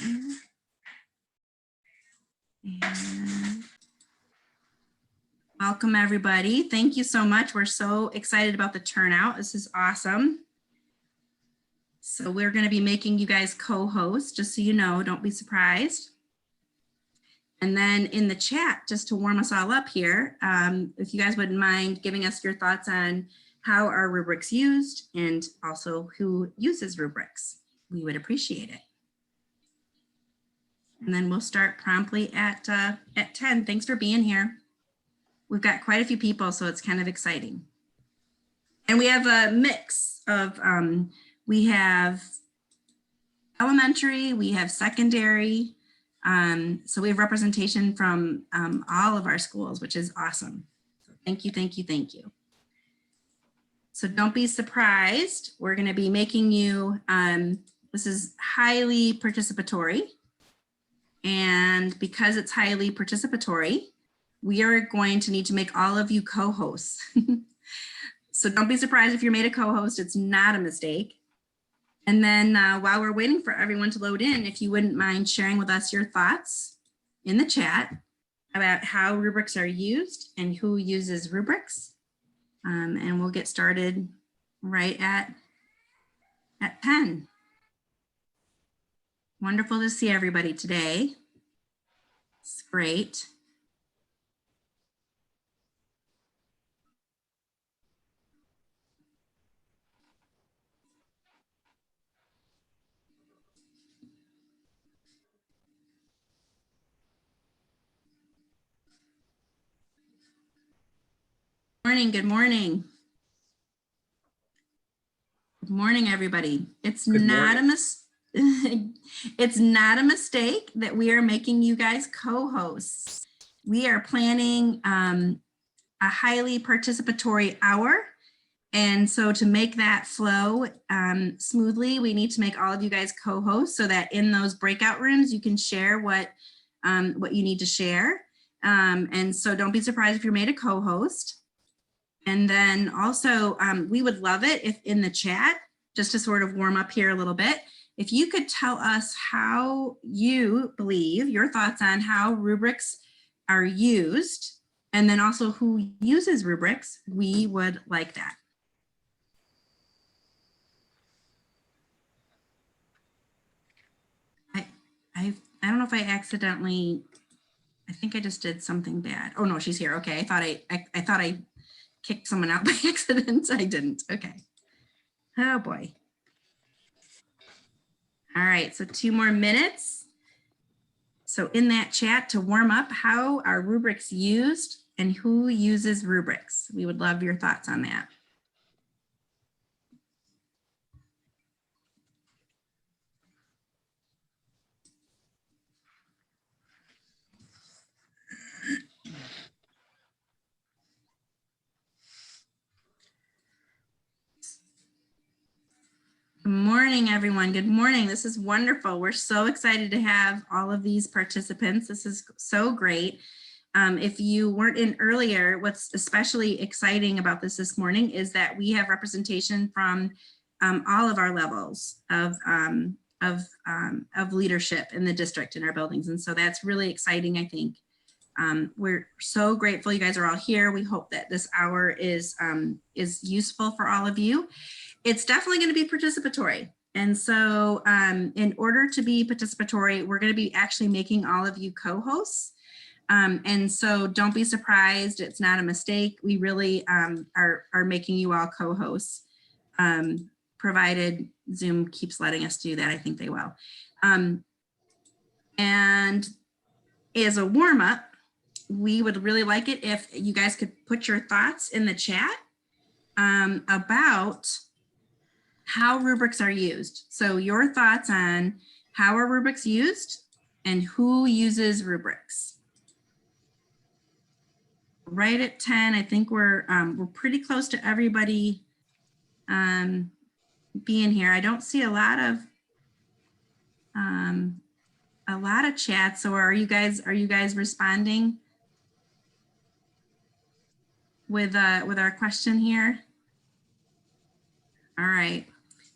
And welcome everybody. Thank you so much. We're so excited about the turnout. This is awesome. So we're going to be making you guys co-hosts, just so you know, don't be surprised. And then in the chat, just to warm us all up here, if you guys wouldn't mind giving us your thoughts on how are rubrics used and also who uses rubrics, we would appreciate it. And then we'll start promptly at 10. Thanks for being here. We've got quite a few people, so it's kind of exciting. And we have a mix of, we have elementary, we have secondary. So we have representation from all of our schools, which is awesome. So thank you, thank you, thank you. So don't be surprised. We're going to be making you, this is highly participatory. And because it's highly participatory, we are going to need to make all of you co-hosts. So don't be surprised if you're made a co-host. It's not a mistake. And then while we're waiting for everyone to load in, if you wouldn't mind sharing with us your thoughts in the chat about how rubrics are used and who uses rubrics. And we'll get started right at 10. Wonderful to see everybody today. It's great. Morning, good morning. Good morning, everybody. It's not a mistake that we are making you guys co-hosts. We are planning a highly participatory hour. And so to make that flow smoothly, we need to make all of you guys co-hosts so that in those breakout rooms, you can share what you need to share. And so don't be surprised if you're made a co-host. And then also, we would love it if in the chat, just to sort of warm up here a little bit, if you could tell us how you believe, your thoughts on how rubrics are used, and then also who uses rubrics, we would like that. I don't know if I accidentally, I think I just did something bad. Oh no, she's here. Okay, I thought I kicked someone out by accident. I didn't. Okay. Oh boy. All right, so 2 more minutes. So in that chat to warm up, how are rubrics used and who uses rubrics? We would love your thoughts on that. Good morning, everyone. Good morning. This is wonderful. We're so excited to have all of these participants. This is so great. If you weren't in earlier, what's especially exciting about this morning is that we have representation from all of our levels of leadership in the district in our buildings. And so that's really exciting, I think. We're so grateful you guys are all here. We hope that this hour is useful for all of you. It's definitely going to be participatory. And so in order to be participatory, we're going to be actually making all of you co-hosts. And so don't be surprised. It's not a mistake. We really are making you all co-hosts, provided Zoom keeps letting us do that. I think they will. And as a warm up, we would really like it if you guys could put your thoughts in the chat about how rubrics are used. So your thoughts on how are rubrics used and who uses rubrics. Right at 10, I think we're pretty close to everybody being here. I don't see a lot of chats. So are you guys responding with our question here? All right.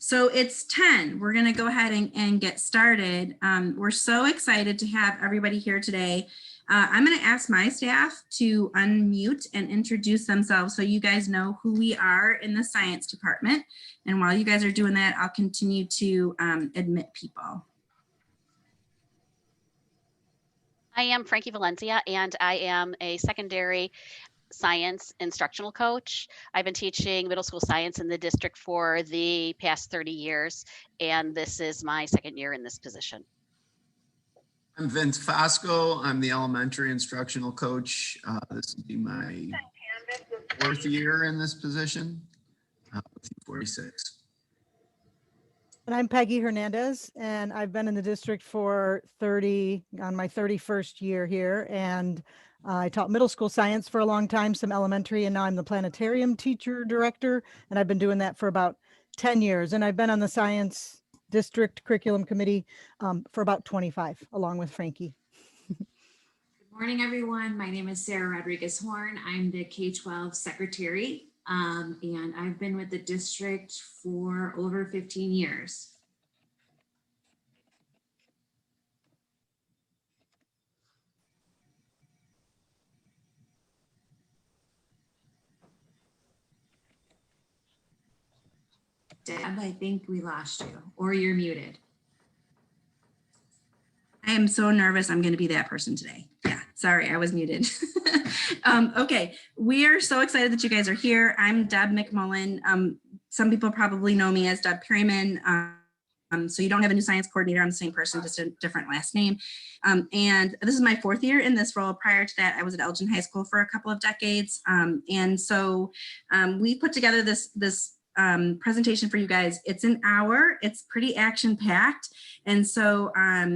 So it's 10. We're going to go ahead and get started. We're so excited to have everybody here today. I'm going to ask my staff to unmute and introduce themselves so you guys know who we are in the science department. And while you guys are doing that, I'll continue to admit people. I am Frankie Valencia, and I am a secondary science instructional coach. I've been teaching middle school science in the district for the past 30 years, and this is my second year in this position. I'm Vince Fosco. I'm the elementary instructional coach. This will be my 4th year in this position, 46. And I'm Peggy Hernandez, and I've been in the district for on my 31st year here. And I taught middle school science for a long time, some elementary, and now I'm the planetarium teacher director. And I've been doing that for about 10 years. And I've been on the science district curriculum committee for about 25, along with Frankie. Good morning, everyone. My name is Sarah Rodriguez Horn. I'm the K-12 secretary, and I've been with the district for over 15 years. Deb, I think we lost you, or you're muted. I am so nervous. I'm going to be that person today. Yeah, sorry, I was muted. Okay, we are so excited that you guys are here. I'm Deb McMullen. Some people probably know me as Deb Perryman. So you don't have a new science coordinator. I'm the same person, just a different last name. And this is my 4th year in this role. Prior to that, I was at Elgin High School for a couple of decades. And so we put together this presentation for you guys. It's an hour. It's pretty action-packed. And so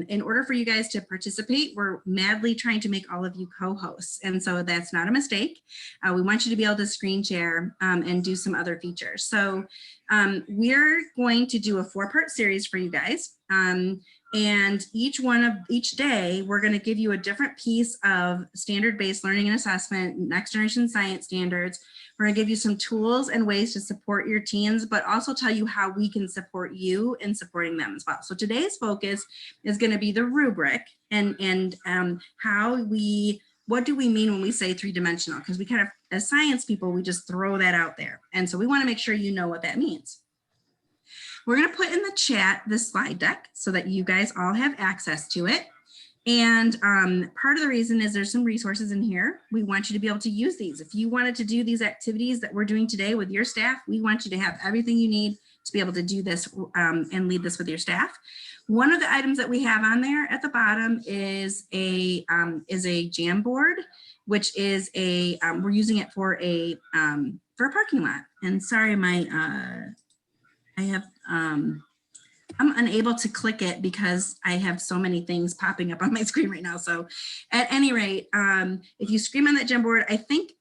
in order for you guys to participate, we're madly trying to make all of you co-hosts. And so that's not a mistake. We want you to be able to screen share and do some other features. So we're going to do a 4-part series for you guys. And each day, we're going to give you a different piece of standard-based learning and assessment, next generation science standards. We're going to give you some tools and ways to support your teens, but also tell you how we can support you in supporting them as well. So today's focus is going to be the rubric and what do we mean when we say 3-dimensional? Because we kind of, as science people, we just throw that out there. And so we want to make sure you know what that means. We're going to put in the chat this slide deck so that you guys all have access to it. And part of the reason is there's some resources in here. We want you to be able to use these. If you wanted to do these activities that we're doing today with your staff, we want you to have everything you need to be able to do this and lead this with your staff. One of the items that we have on there at the bottom is a Jamboard, which is we're using it for a parking lot. And sorry, I'm unable to click it because I have so many things popping up on my screen right now. So at any rate, if you scream on that Jamboard, I think,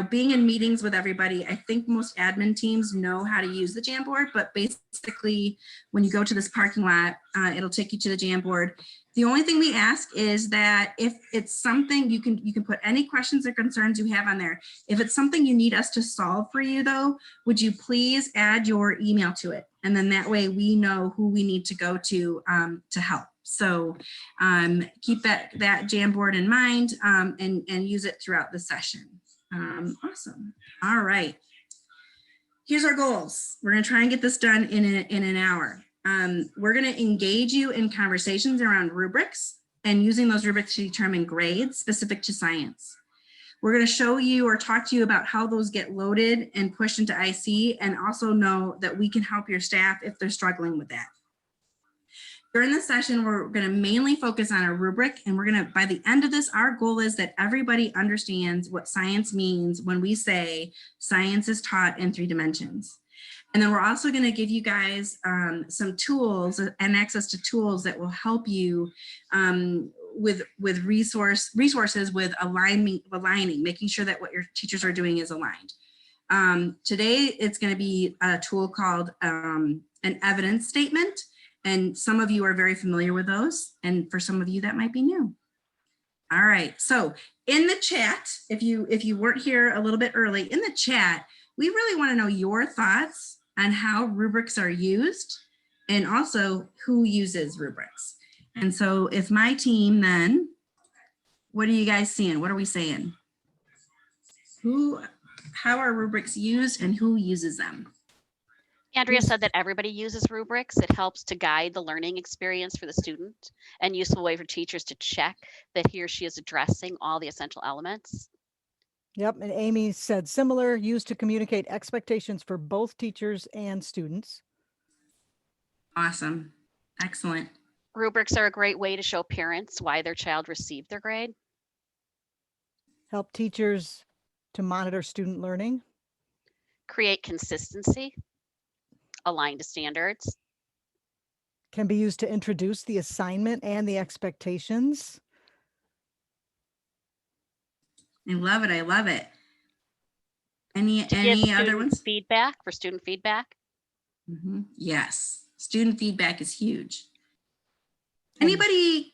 being in meetings with everybody, I think most admin teams know how to use the Jamboard, but basically when you go to this parking lot, it'll take you to the Jamboard. The only thing we ask is that if it's something you can put any questions or concerns you have on there. If it's something you need us to solve for you though, would you please add your email to it? And then that way we know who we need to go to help. So keep that Jamboard in mind and use it throughout the session. Awesome. All right. Here's our goals. We're going to try and get this done in an hour. We're going to engage you in conversations around rubrics and using those rubrics to determine grades specific to science. We're going to show you or talk to you about how those get loaded and pushed into IC, and also know that we can help your staff if they're struggling with that. During the session, we're going to mainly focus on a rubric, and we're going to, by the end of this, our goal is that everybody understands what science means when we say science is taught in 3 dimensions. And then we're also going to give you guys some tools and access to tools that will help you with resources with aligning, making sure that what your teachers are doing is aligned. Today, it's going to be a tool called an evidence statement. And some of you are very familiar with those. And for some of you, that might be new. All right. So in the chat, if you weren't here a little bit early, in the chat, we really want to know your thoughts on how rubrics are used and also who uses rubrics. And so if my team then, what are you guys seeing? What are we saying? How are rubrics used and who uses them? Andrea said that everybody uses rubrics. It helps to guide the learning experience for the student and useful way for teachers to check that he or she is addressing all the essential elements. Yep, and Amy said similar, used to communicate expectations for both teachers and students. Awesome. Excellent. Rubrics are a great way to show parents why their child received their grade. Help teachers to monitor student learning. Create consistency, align to standards. Can be used to introduce the assignment and the expectations. I love it. I love it. Any To give other student ones? feedback for student feedback. Yes. Student feedback is huge. Anybody?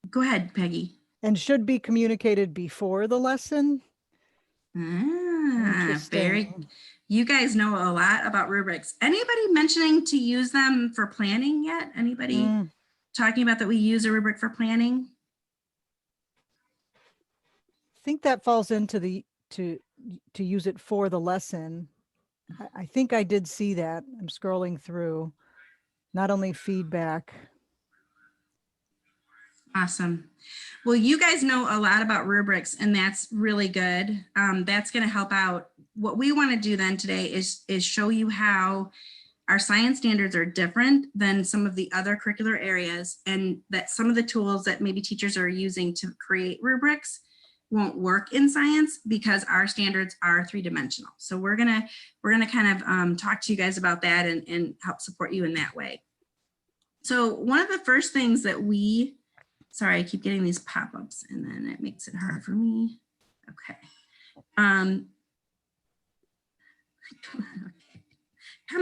Go ahead, Peggy. And should be communicated before the lesson. Very. Interesting. You guys know a lot about rubrics. Anybody mentioning to use them for planning yet? Anybody talking about that we use a rubric for planning? I think that falls into the to use it for the lesson. I think I did see that. I'm scrolling through. Not only feedback. Awesome. Well, you guys know a lot about rubrics, and that's really good. That's going to help out. What we want to do then today is show you how our science standards are different than some of the other curricular areas, and that some of the tools that maybe teachers are using to create rubrics won't work in science because our standards are three-dimensional. So we're gonna kind of talk to you guys about that and help support you in that way. So one of the first things that sorry, I keep getting these pop-ups and then it makes it hard for me. Okay. Come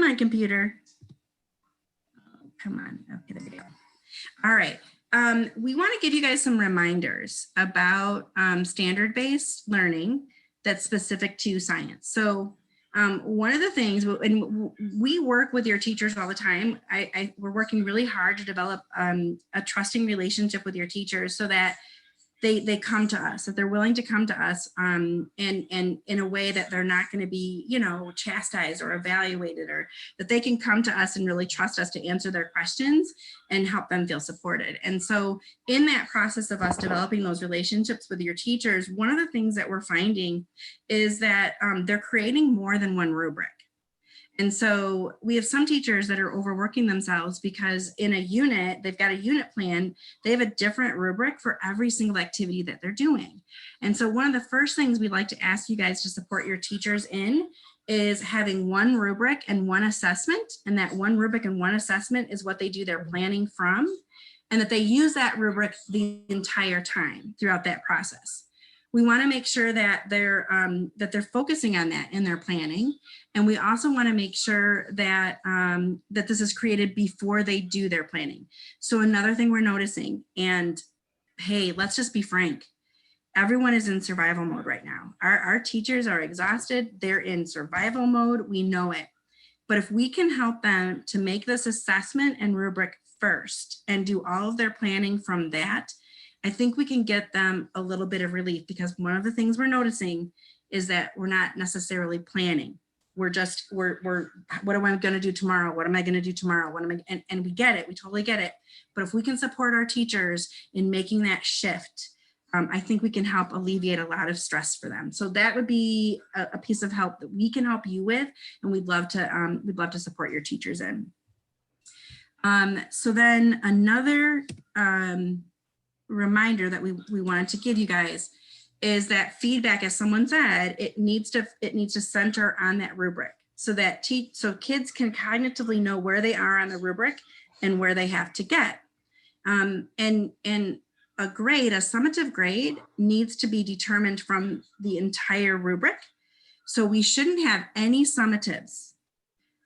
on, computer. Oh, come on. Okay, there we go. All right. We want to give you guys some reminders about standard-based learning that's specific to science. So one of the things, and we work with your teachers all the time. We're working really hard to develop a trusting relationship with your teachers so that they come to us, that they're willing to come to us and in a way that they're not going to be, chastised or evaluated, or that they can come to us and really trust us to answer their questions and help them feel supported. And so in that process of us developing those relationships with your teachers, one of the things that we're finding is that they're creating more than one rubric. And so we have some teachers that are overworking themselves because in a unit, they've got a unit plan, they have a different rubric for every single activity that they're doing. And so one of the first things we'd like to ask you guys to support your teachers in is having one rubric and one assessment. And that one rubric and one assessment is what they do their planning from, and that they use that rubric the entire time throughout that process. We want to make sure that they're focusing on that in their planning, and we also want to make sure that that this is created before they do their planning. So another thing we're noticing, and hey, let's just be frank, everyone is in survival mode right now. Our teachers are exhausted. They're in survival mode. We know it. But if we can help them to make this assessment and rubric first and do all of their planning from that, I think we can get them a little bit of relief, because one of the things we're noticing is that we're not necessarily planning. We're what am I going to do tomorrow? What am I going to do tomorrow? And we get it. We totally get it. But if we can support our teachers in making that shift, I think we can help alleviate a lot of stress for them. So that would be a piece of help that we can help you with, and we'd love to support your teachers in. So then another reminder that we wanted to give you guys is that feedback, as someone said, it needs to center on that rubric so that so kids can cognitively know where they are on the rubric and where they have to get. And a grade, a summative grade, needs to be determined from the entire rubric. So we shouldn't have any summatives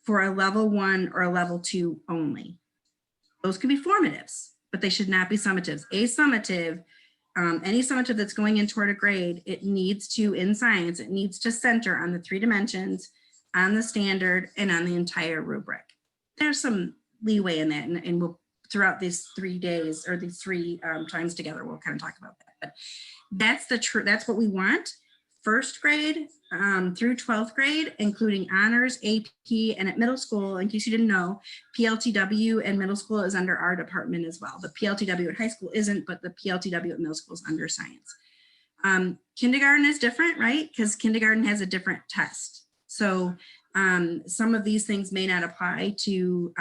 for a level 1 or a level 2 only. Those can be formatives, but they should not be summatives. A summative, any summative that's going in toward a grade, it needs to, in science, it needs to center on the 3 dimensions on the standard, and on the entire rubric. There's some leeway in that, and we'll throughout these 3 days or these 3 times together, we'll kind of talk about that. But that's what we want. First grade through 12th grade, including honors, AP, and at middle school, in case you didn't know, PLTW and middle school is under our department as well. The PLTW at high school isn't, but the PLTW at middle school is under science. Kindergarten is different, right? Because kindergarten has a different test. So some of these things may not apply to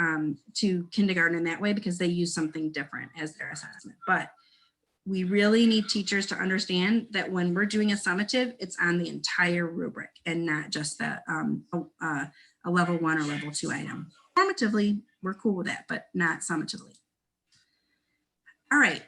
kindergarten in that way because they use something different as their assessment. But we really need teachers to understand that when we're doing a summative, it's on the entire rubric and not just a level 1 or level 2 item. Formatively, we're cool with that, but not summatively. All right.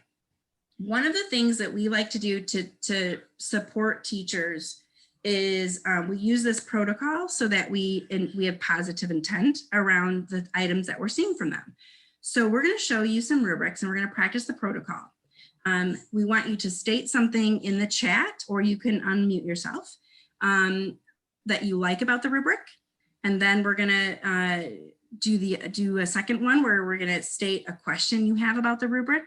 One of the things that we like to do to support teachers is we use this protocol so that we have positive intent around the items that we're seeing from them. So we're going to show you some rubrics and we're going to practice the protocol. We want you to state something in the chat, or you can unmute yourself, that you like about the rubric. And then we're going to do a second one where we're going to state a question you have about the rubric.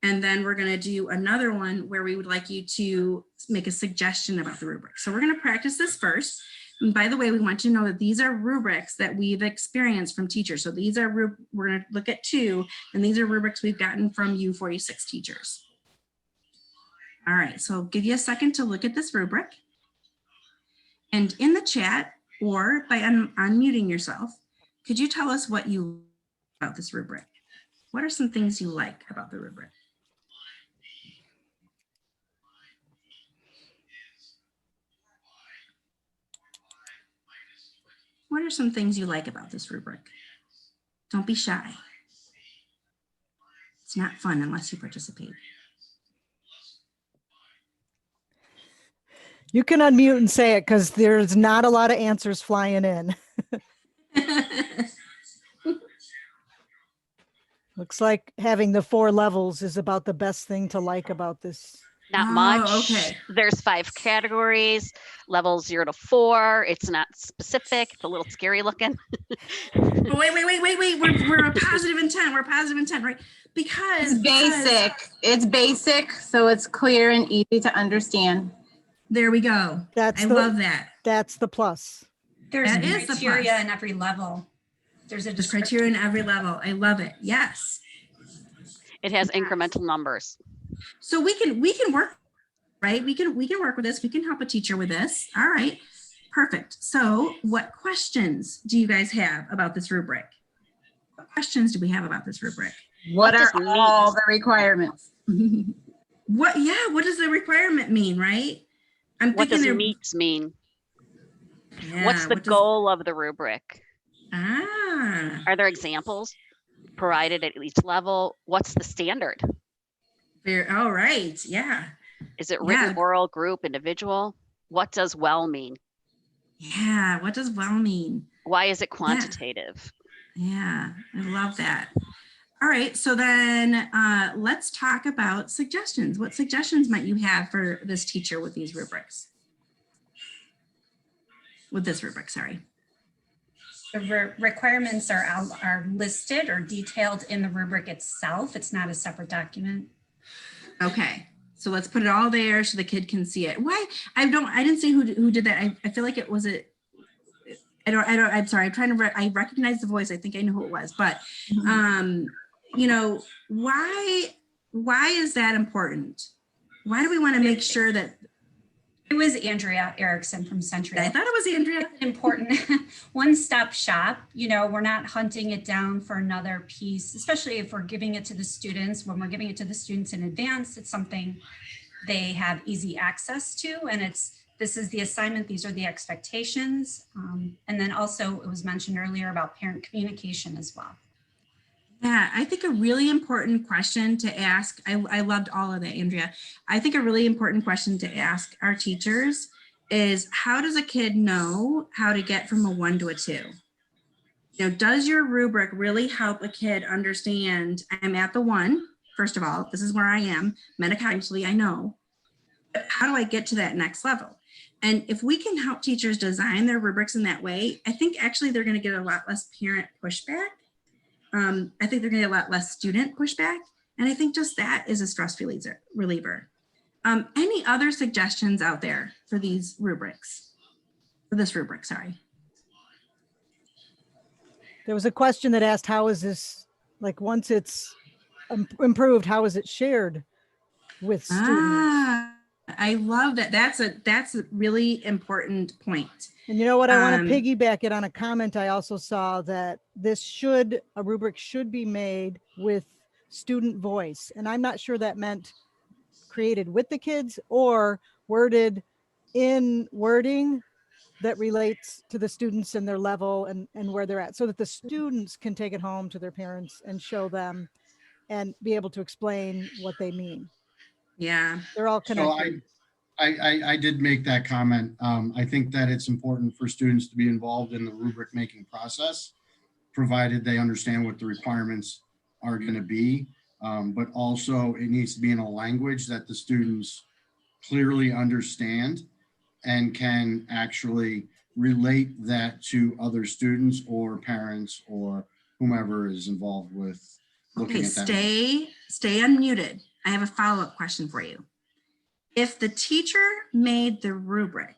And then we're going to do another one where we would like you to make a suggestion about the rubric. So we're going to practice this first. And by the way, we want you to know that these are rubrics that we've experienced from teachers. So these are, we're going to look at 2, and these are rubrics we've gotten from U46 teachers. All right, so I'll give you a second to look at this rubric. And in the chat, or by unmuting yourself, could you tell us what you like about this rubric? What are some things you like about the rubric? What are some things you like about this rubric? Don't be shy. It's not fun unless you participate. You can unmute and say it because there's not a lot of answers flying in. Looks like having the 4 levels is about the best thing to like about this. Not Oh, much. okay. There's 5 categories, levels 0 to 4. It's not specific. It's a little scary looking. Oh, wait. We're a positive intent. We're a positive intent, right? Because It's basic. It's basic, so it's clear and easy to understand. There we go. I love that. That's the plus. There's That is the criteria plus. in every level. There's There's criteria in every level. I love it. Yes. It has incremental numbers. So we can work, right? We can work with this. We can help a teacher with this. All right. Perfect. So what questions do you guys have about this rubric? What questions do we have about this rubric? What does are meet? all the requirements? What does the requirement mean, right? I'm What does thinking meets mean? yeah, What's the what does- goal of the rubric? Ah, Are there examples provided at each level? What's the standard? all right. Yeah. Is it written, Yeah. oral, group, individual? What does well mean? Yeah. What does well mean? Why is it quantitative? Yeah, I love that. All right, so then let's talk about suggestions. What suggestions might you have for this teacher with these rubrics? With this rubric, sorry. The requirements are listed or detailed in the rubric itself. It's not a separate document. Okay, so let's put it all there so the kid can see it. Why? I didn't see who did that. I feel like it was it. I'm sorry. I'm trying to. I recognize the voice. I think I know who it was, but you know, why is that important? Why do we want to make sure that? It was Andrea Erickson from Century. I thought it was Andrea. It's an important one-stop shop. You know, we're not hunting it down for another piece, especially if we're giving it to the students. When we're giving it to the students in advance, it's something they have easy access to, and this is the assignment, these are the expectations. And then also it was mentioned earlier about parent communication as well. Yeah, I think a really important question to ask, I loved all of that, Andrea. I think a really important question to ask our teachers is, how does a kid know how to get from a 1 to a 2? You know, does your rubric really help a kid understand, I'm at the 1, first of all, this is where I am, metacognitively, I know, but how do I get to that next level? And if we can help teachers design their rubrics in that way, I think actually they're going to get a lot less parent pushback. I think they're going to get a lot less student pushback. And I think just that is a stress reliever. Any other suggestions out there for these rubrics? For this rubric, sorry. There was a question that asked, how is this, like, once it's improved, how is it shared with students? I love that. That's a really important point. And you know what? I want to piggyback it on a comment. I also saw that a rubric should be made with student voice. And I'm not sure that meant created with the kids or worded in wording that relates to the students and their level and where they're at, so that the students can take it home to their parents and show them and be able to explain what they mean. Yeah. They're all connected. So I did make that comment. I think that it's important for students to be involved in the rubric making process, provided they understand what the requirements are going to be. But also it needs to be in a language that the students clearly understand and can actually relate that to other students or parents or whomever is involved with looking Okay, at that. stay unmuted. I have a follow-up question for you. If the teacher made the rubric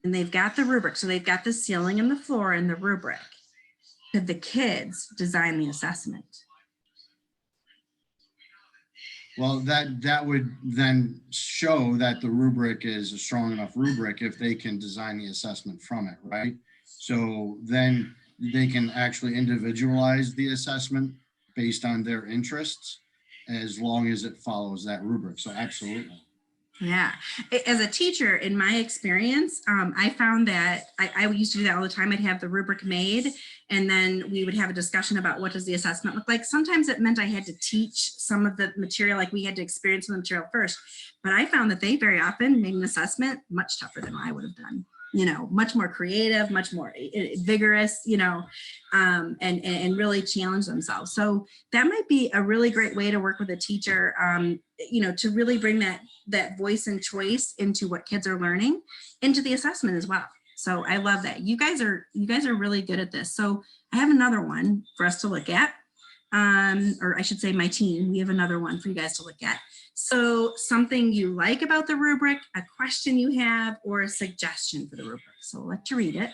and they've got the rubric, so they've got the ceiling and the floor and the rubric, could the kids design the assessment? Well, that would then show that the rubric is a strong enough rubric if they can design the assessment from it, right? So then they can actually individualize the assessment based on their interests, as long as it follows that rubric. So absolutely. Yeah. As a teacher, in my experience, I found that I used to do that all the time. I'd have the rubric made, and then we would have a discussion about what does the assessment look like. Sometimes it meant I had to teach some of the material, like we had to experience the material first. But I found that they very often made an assessment much tougher than I would have done. You know, much more creative, much more vigorous, you know, and really challenge themselves. So that might be a really great way to work with a teacher, you know, to really bring that voice and choice into what kids are learning into the assessment as well. So I love that. You guys are really good at this. So I have another one for us to look at, or I should say my team, we have another one for you guys to look at. So something you like about the rubric, a question you have, or a suggestion for the rubric. So I'll let you read it.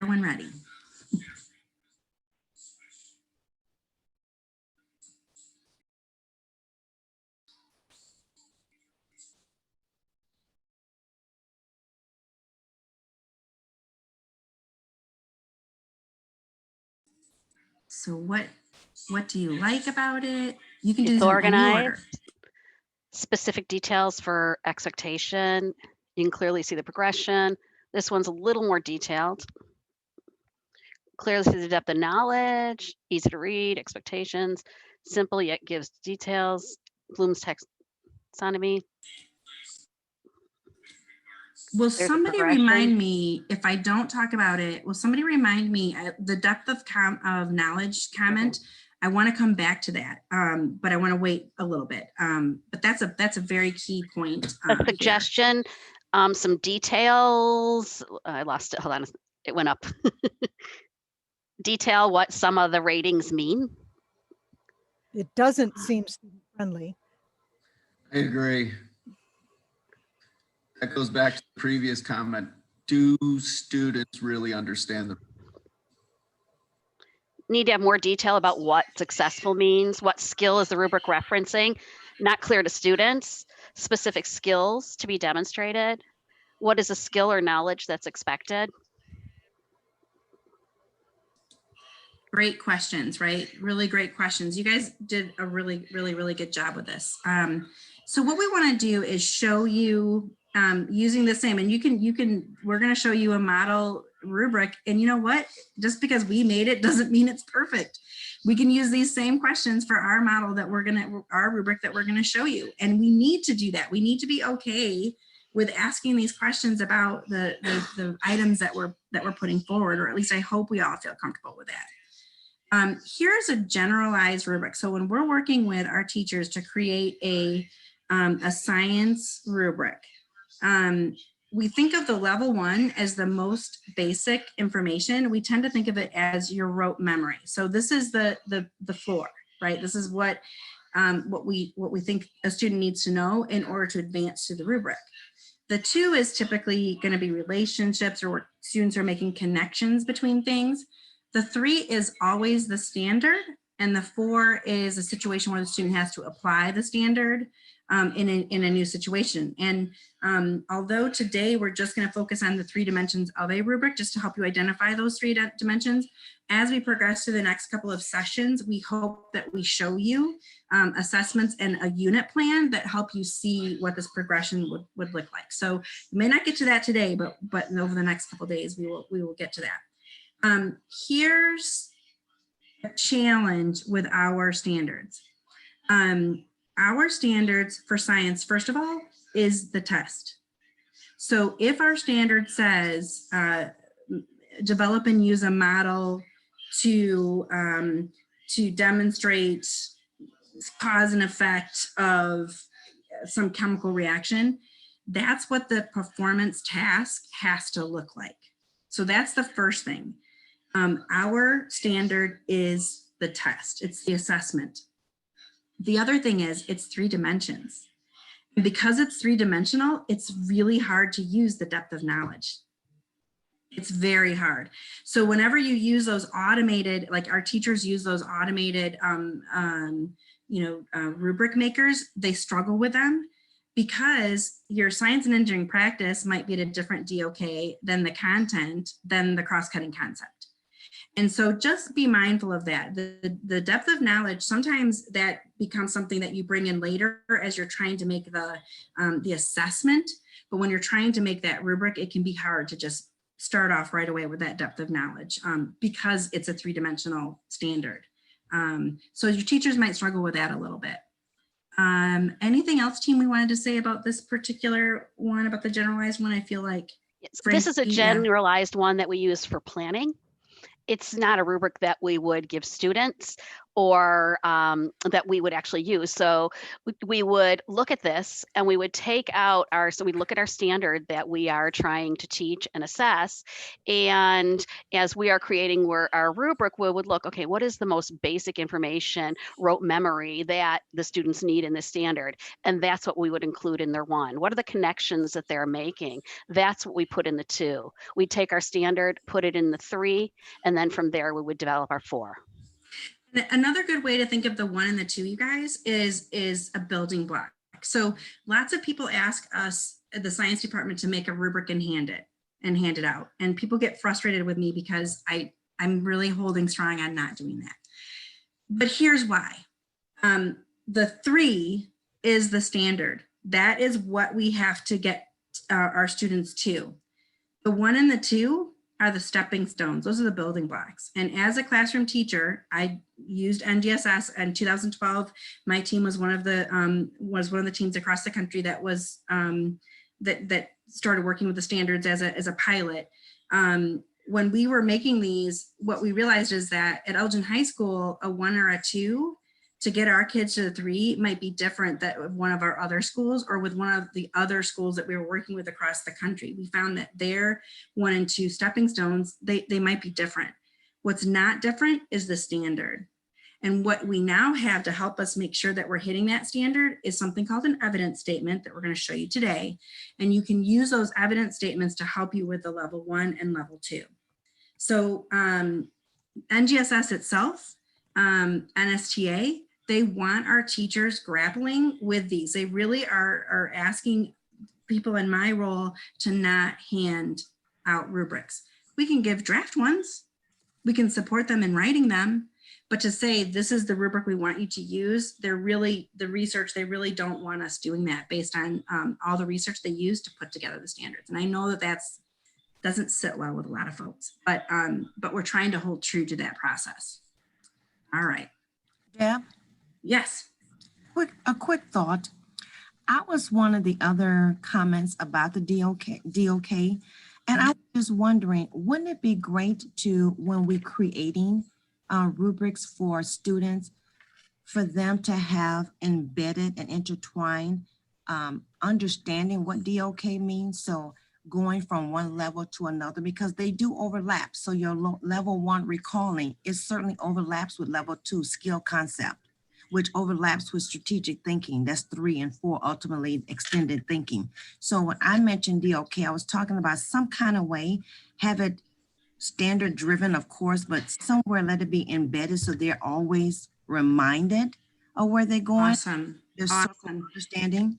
Everyone ready? So what do you like about it? You can do It's this in any organized. order. Specific details for expectation. You can clearly see the progression. This one's a little more detailed. Clearly see the depth of knowledge, easy to read, expectations, simple yet gives details. Bloom's taxonomy. Will There's a somebody progression. remind me, if I don't talk about it, will somebody remind me the depth of knowledge comment? I want to come back to that, but I want to wait a little bit. But that's a very key point. A suggestion, some details. I lost it. Hold on, it went up. Detail what some of the ratings mean. It doesn't seem student friendly. I agree. That goes back to the previous comment. Do students really understand the? Need to have more detail about what successful means, what skill is the rubric referencing, not clear to students, specific skills to be demonstrated. What is a skill or knowledge that's expected? Great questions, right? Really great questions. You guys did a really good job with this. So what we want to do is show you using the same, and we're going to show you a model rubric. And you know what? Just because we made it doesn't mean it's perfect. We can use these same questions for our model our rubric that we're going to show you. And we need to do that. We need to be okay with asking these questions about the items that we're putting forward, or at least I hope we all feel comfortable with that. Here's a generalized rubric. So when we're working with our teachers to create a science rubric, we think of the level 1 as the most basic information. We tend to think of it as your rote memory. So this is the floor, right? This is what we think a student needs to know in order to advance to the rubric. The 2 is typically going to be relationships, or where students are making connections between things. The 3 is always the standard, and the 4 is a situation where the student has to apply the standard in a new situation. And although today we're just going to focus on the 3 dimensions of a rubric just to help you identify those 3 dimensions, as we progress through the next couple of sessions, we hope that we show you assessments and a unit plan that help you see what this progression would look like. So you may not get to that today, but over the next couple of days, we will get to that. Here's a challenge with our standards. Our standards for science, first of all, is the test. So if our standard says develop and use a model to demonstrate cause and effect of some chemical reaction, that's what the performance task has to look like. So that's the first thing. Our standard is the test. It's the assessment. The other thing is it's 3 dimensions. And because it's 3-dimensional, it's really hard to use the depth of knowledge. It's very hard. So whenever you use those automated, like our teachers use those automated, rubric makers, they struggle with them because your science and engineering practice might be at a different DOK than the content, than the cross-cutting concept. And so just be mindful of that. The depth of knowledge, sometimes that becomes something that you bring in later as you're trying to make the assessment. But when you're trying to make that rubric, it can be hard to just start off right away with that depth of knowledge because it's a 3-dimensional standard. So your teachers might struggle with that a little bit. Anything else, team, we wanted to say about this particular one, about the generalized one? I feel like this is a Frankie, generalized one that we use for planning. It's not a rubric that we would give students or that we would actually use. So we would look at this and we would take out so we look at our standard that we are trying to teach and assess. And as we are creating our rubric, we would look, okay, what is the most basic information, rote memory that the students need in this standard? And that's what we would include in their 1. What are the connections that they're making? That's what we put in the 2. We take our standard, put it in the 3, and then from there we would develop our 4. Another good way to think of the 1 and the 2, you guys, is a building block. So lots of people ask us at the science department to make a rubric and hand it out. And people get frustrated with me because I'm really holding strong on not doing that. But here's why. The 3 is the standard. That is what we have to get our students to. The 1 and the 2 are the stepping stones. Those are the building blocks. And as a classroom teacher, I used NGSS in 2012. My team was one of the teams across the country that was that started working with the standards as a pilot. When we were making these, what we realized is that at Elgin High School, a 1 or a 2 to get our kids to the 3 might be different than one of our other schools or with one of the other schools that we were working with across the country. We found that their 1 and 2 stepping stones, they might be different. What's not different is the standard. And what we now have to help us make sure that we're hitting that standard is something called an evidence statement that we're going to show you today. And you can use those evidence statements to help you with the level 1 and level 2. So NGSS itself, NSTA, they want our teachers grappling with these. They really are asking people in my role to not hand out rubrics. We can give draft ones. We can support them in writing them, but to say this is the rubric we want you to use, they really don't want us doing that based on all the research they use to put together the standards. And I know that doesn't sit well with a lot of folks, but we're trying to hold true to that process. All right. Deb? Yes. A quick thought. I was one of the other comments about the DOK, and I was just wondering, wouldn't it be great to, when we're creating rubrics for students, for them to have embedded and intertwined understanding what DOK means. So going from one level to another, because they do overlap. So your level 1 recalling, it certainly overlaps with level 2 skill concept, which overlaps with strategic thinking. That's 3 and 4, ultimately extended thinking. So when I mentioned DOK, I was talking about some kind of way, have it standard driven, of course, but somewhere let it be embedded so they're always reminded of where they're going. Awesome. There's Awesome. understanding.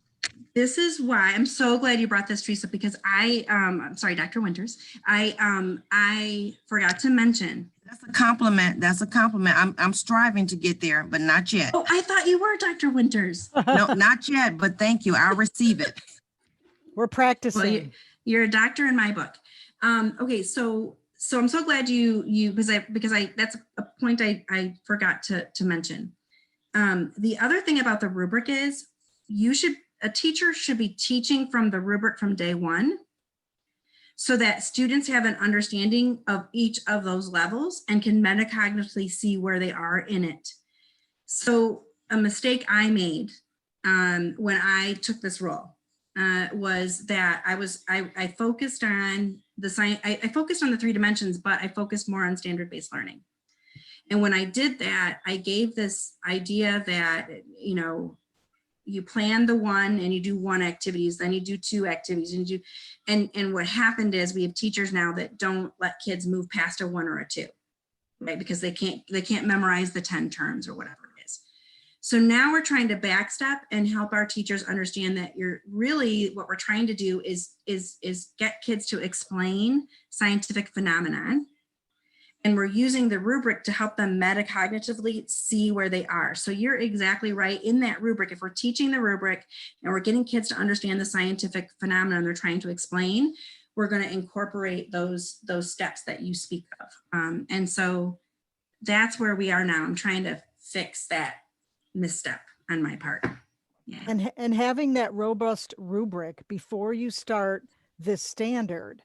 This is why I'm so glad you brought this, Teresa, because I'm sorry, Dr. Winters. I forgot to mention. That's a compliment. That's a compliment. I'm striving to get there, but not yet. Oh, I thought you were Dr. Winters. No, not yet, but thank you. I'll receive it. We're practicing. Well, you're a doctor in my book. Okay, so I'm so glad you because that's a point I forgot to mention. The other thing about the rubric is a teacher should be teaching from the rubric from day one, so that students have an understanding of each of those levels and can metacognitively see where they are in it. So a mistake I made when I took this role was that I focused on the science. I focused on the 3 dimensions, but I focused more on standard-based learning. And when I did that, I gave this idea that, you know, you plan the 1 and you do 1 activities, then you do 2 activities, and what happened is we have teachers now that don't let kids move past a 1 or a 2, right? Because they can't memorize the 10 terms or whatever it is. So now we're trying to backstep and help our teachers understand that what we're trying to do is get kids to explain scientific phenomenon. And we're using the rubric to help them metacognitively see where they are. So you're exactly right. In that rubric, if we're teaching the rubric and we're getting kids to understand the scientific phenomenon they're trying to explain, we're going to incorporate those steps that you speak of. And so that's where we are now. I'm trying to fix that misstep on my part. Yeah. And having that robust rubric before you start this standard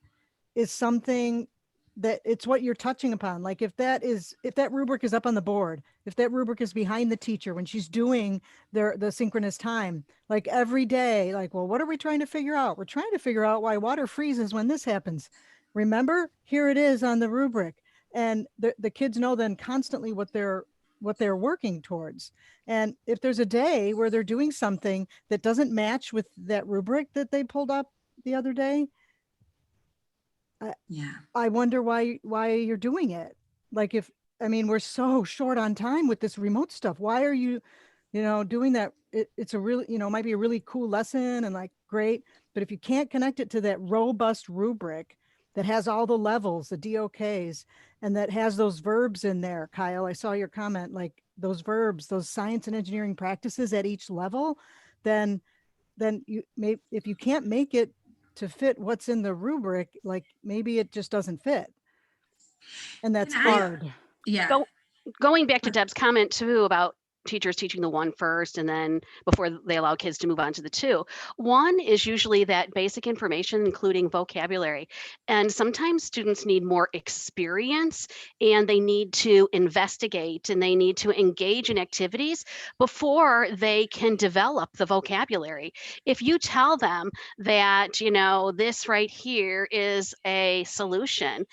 is something that it's what you're touching upon. Like if that rubric is up on the board, if that rubric is behind the teacher when she's doing the synchronous time, like every day, like, well, what are we trying to figure out? We're trying to figure out why water freezes when this happens. Remember, here it is on the rubric. And the kids know then constantly what they're working towards. And if there's a day where they're doing something that doesn't match with that rubric that they pulled up the other day, I wonder why you're doing it. Like we're so short on time with this remote stuff. Why are you doing that? It's a really, might be a really cool lesson and like great, but if you can't connect it to that robust rubric that has all the levels, the DOKs, and that has those verbs in there, Kyle, I saw your comment, like those verbs, those science and engineering practices at each level, then if you can't make it to fit what's in the rubric, like maybe it just doesn't fit. And that's hard. Yeah. Going back to Deb's comment too about teachers teaching the 1 first and then before they allow kids to move on to the 2. 1 is usually that basic information, including vocabulary. And sometimes students need more experience and they need to investigate and they need to engage in activities before they can develop the vocabulary. If you tell them that, this right here is a solution,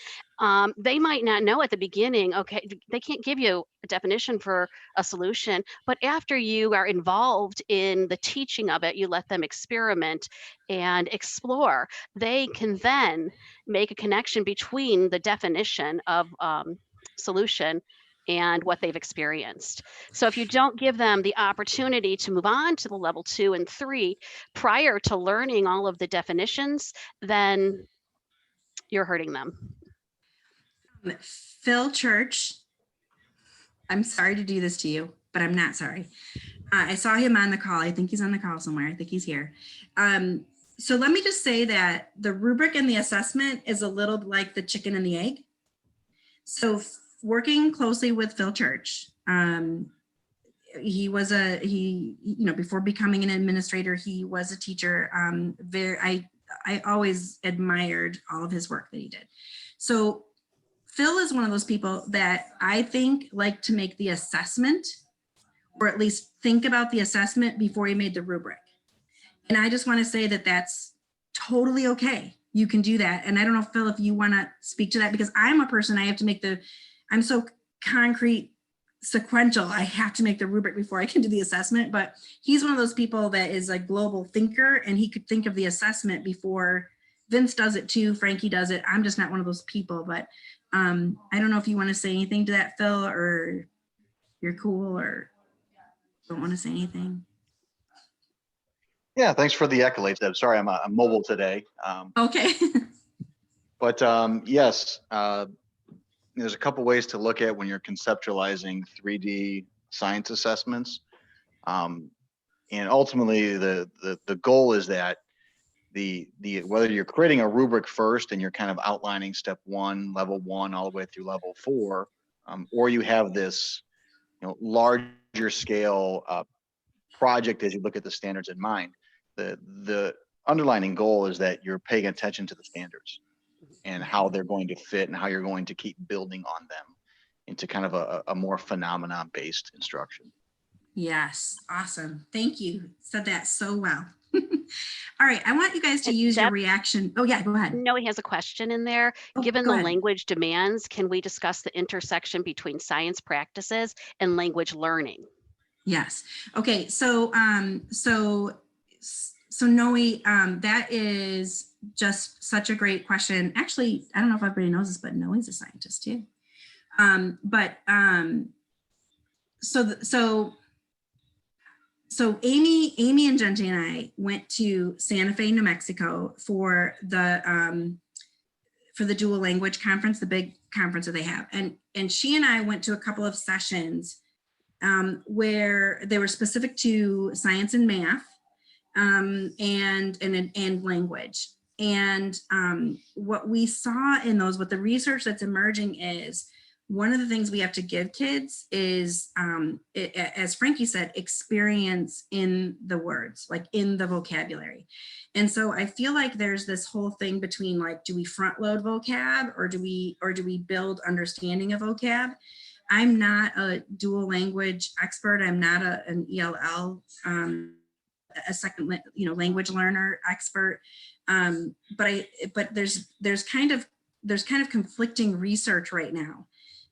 they might not know at the beginning, okay, they can't give you a definition for a solution, but after you are involved in the teaching of it, you let them experiment and explore, they can then make a connection between the definition of solution and what they've experienced. So if you don't give them the opportunity to move on to the level 2 and 3 prior to learning all of the definitions, then you're hurting them. Phil Church, I'm sorry to do this to you, but I'm not sorry. I saw him on the call. I think he's on the call somewhere. I think he's here. So let me just say that the rubric and the assessment is a little like the chicken and the egg. So working closely with Phil Church, before becoming an administrator, he was a teacher. I always admired all of his work that he did. So Phil is one of those people that I think like to make the assessment, or at least think about the assessment before he made the rubric. And I just want to say that that's totally okay. You can do that. And I don't know, Phil, if you want to speak to that, because I'm a person, I have to make I'm so concrete, sequential. I have to make the rubric before I can do the assessment. But he's one of those people that is a global thinker, and he could think of the assessment before. Vince does it too. Frankie does it. I'm just not one of those people. But I don't know if you want to say anything to that, Phil, or you're cool, or don't want to say anything. Yeah, thanks for the accolades, Deb. Sorry, I'm mobile today. Okay. But yes, there's a couple ways to look at when you're conceptualizing 3D science assessments. And ultimately, the goal is that whether you're creating a rubric first and you're kind of outlining step 1, level 1, all the way through level 4, or you have this larger scale project as you look at the standards in mind. The underlining goal is that you're paying attention to the standards and how they're going to fit and how you're going to keep building on them into kind of a more phenomenon-based instruction. Yes, awesome. Thank you. Said that so well. All right, I want you guys to use your reaction. Oh yeah, go ahead. Noe has a question in there. Given go the ahead. language demands, can we discuss the intersection between science practices and language learning? Yes. Okay. So Noe, that is just such a great question. Actually, I don't know if everybody knows this, but Noe's a scientist too. So Amy and Genji and I went to Santa Fe, New Mexico for the dual language conference, the big conference that they have. And she and I went to a couple of sessions where they were specific to science and math and language. And what we saw in those, what the research that's emerging is, one of the things we have to give kids is, as Frankie said, experience in the words, like in the vocabulary. And so I feel like there's this whole thing between like, do we front load vocab or do we build understanding of vocab? I'm not a dual language expert. I'm not an ELL, a second language learner expert. But there's kind of conflicting research right now.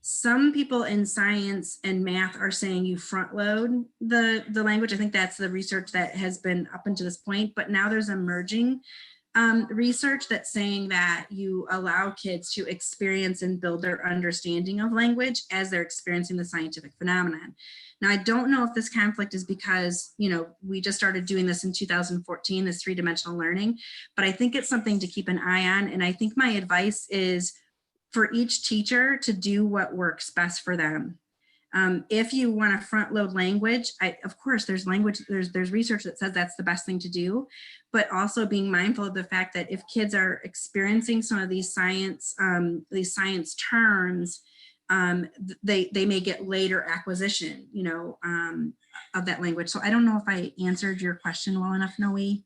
Some people in science and math are saying you front load the language. I think that's the research that has been up until this point, but now there's emerging research that's saying that you allow kids to experience and build their understanding of language as they're experiencing the scientific phenomenon. Now, I don't know if this conflict is because, we just started doing this in 2014, this 3-dimensional learning, but I think it's something to keep an eye on. And I think my advice is for each teacher to do what works best for them. If you want to front load language, of course, there's research that says that's the best thing to do, but also being mindful of the fact that if kids are experiencing some of these science terms, they may get later acquisition, of that language. So I don't know if I answered your question well enough, Noe.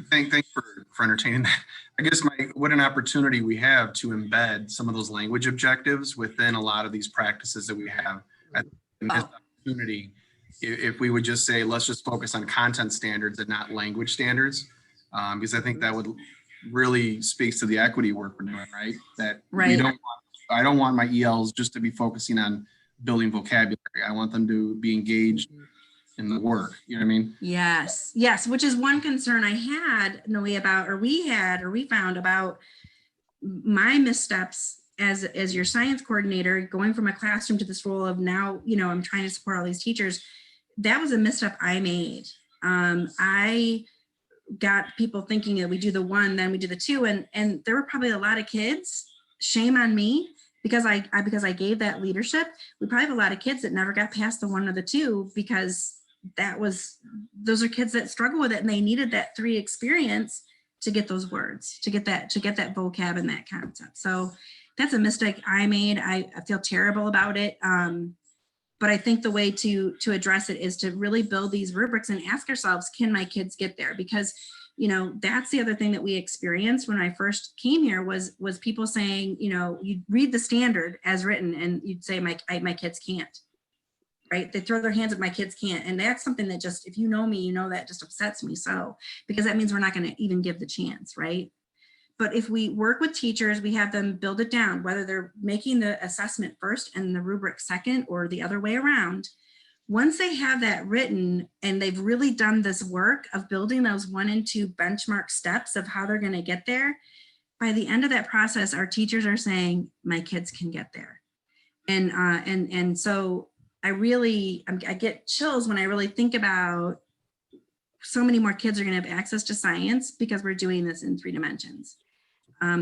Thanks for entertaining that. I guess what an opportunity we have to embed some of those language objectives within a lot of these practices that we have. This opportunity, if we would just say, let's just focus on content standards and not language standards, because I think that would really speaks to the equity work we're doing, right? That I don't want my ELs just to be focusing on building vocabulary. I want them to be engaged in the work, you know what I mean? Yes, which is one concern I had, Noe, about, or we found about my missteps as your science coordinator, going from a classroom to this role of now, I'm trying to support all these teachers. That was a misstep I made. I got people thinking that we do the 1, then we do the 2, and there were probably a lot of kids, shame on me, because I gave that leadership. We probably have a lot of kids that never got past the 1 or the 2 because those are kids that struggle with it, and they needed that 3 experience to get those words, to get that vocab and that concept. So that's a mistake I made. I feel terrible about it. But I think the way to address it is to really build these rubrics and ask ourselves, can my kids get there? Because you know, that's the other thing that we experienced when I first came here was people saying, you know, you'd read the standard as written and you'd say, my kids can't, right? They throw their hands up, my kids can't. And that's something that just, if you know me, you know, that just upsets me. So, because that means we're not going to even give the chance, right? But if we work with teachers, we have them build it down, whether they're making the assessment first and the rubric second or the other way around. Once they have that written and they've really done this work of building those 1 and 2 benchmark steps of how they're going to get there, by the end of that process, our teachers are saying, my kids can get there. And so I get chills when I really think about so many more kids are going to have access to science because we're doing this in 3 dimensions.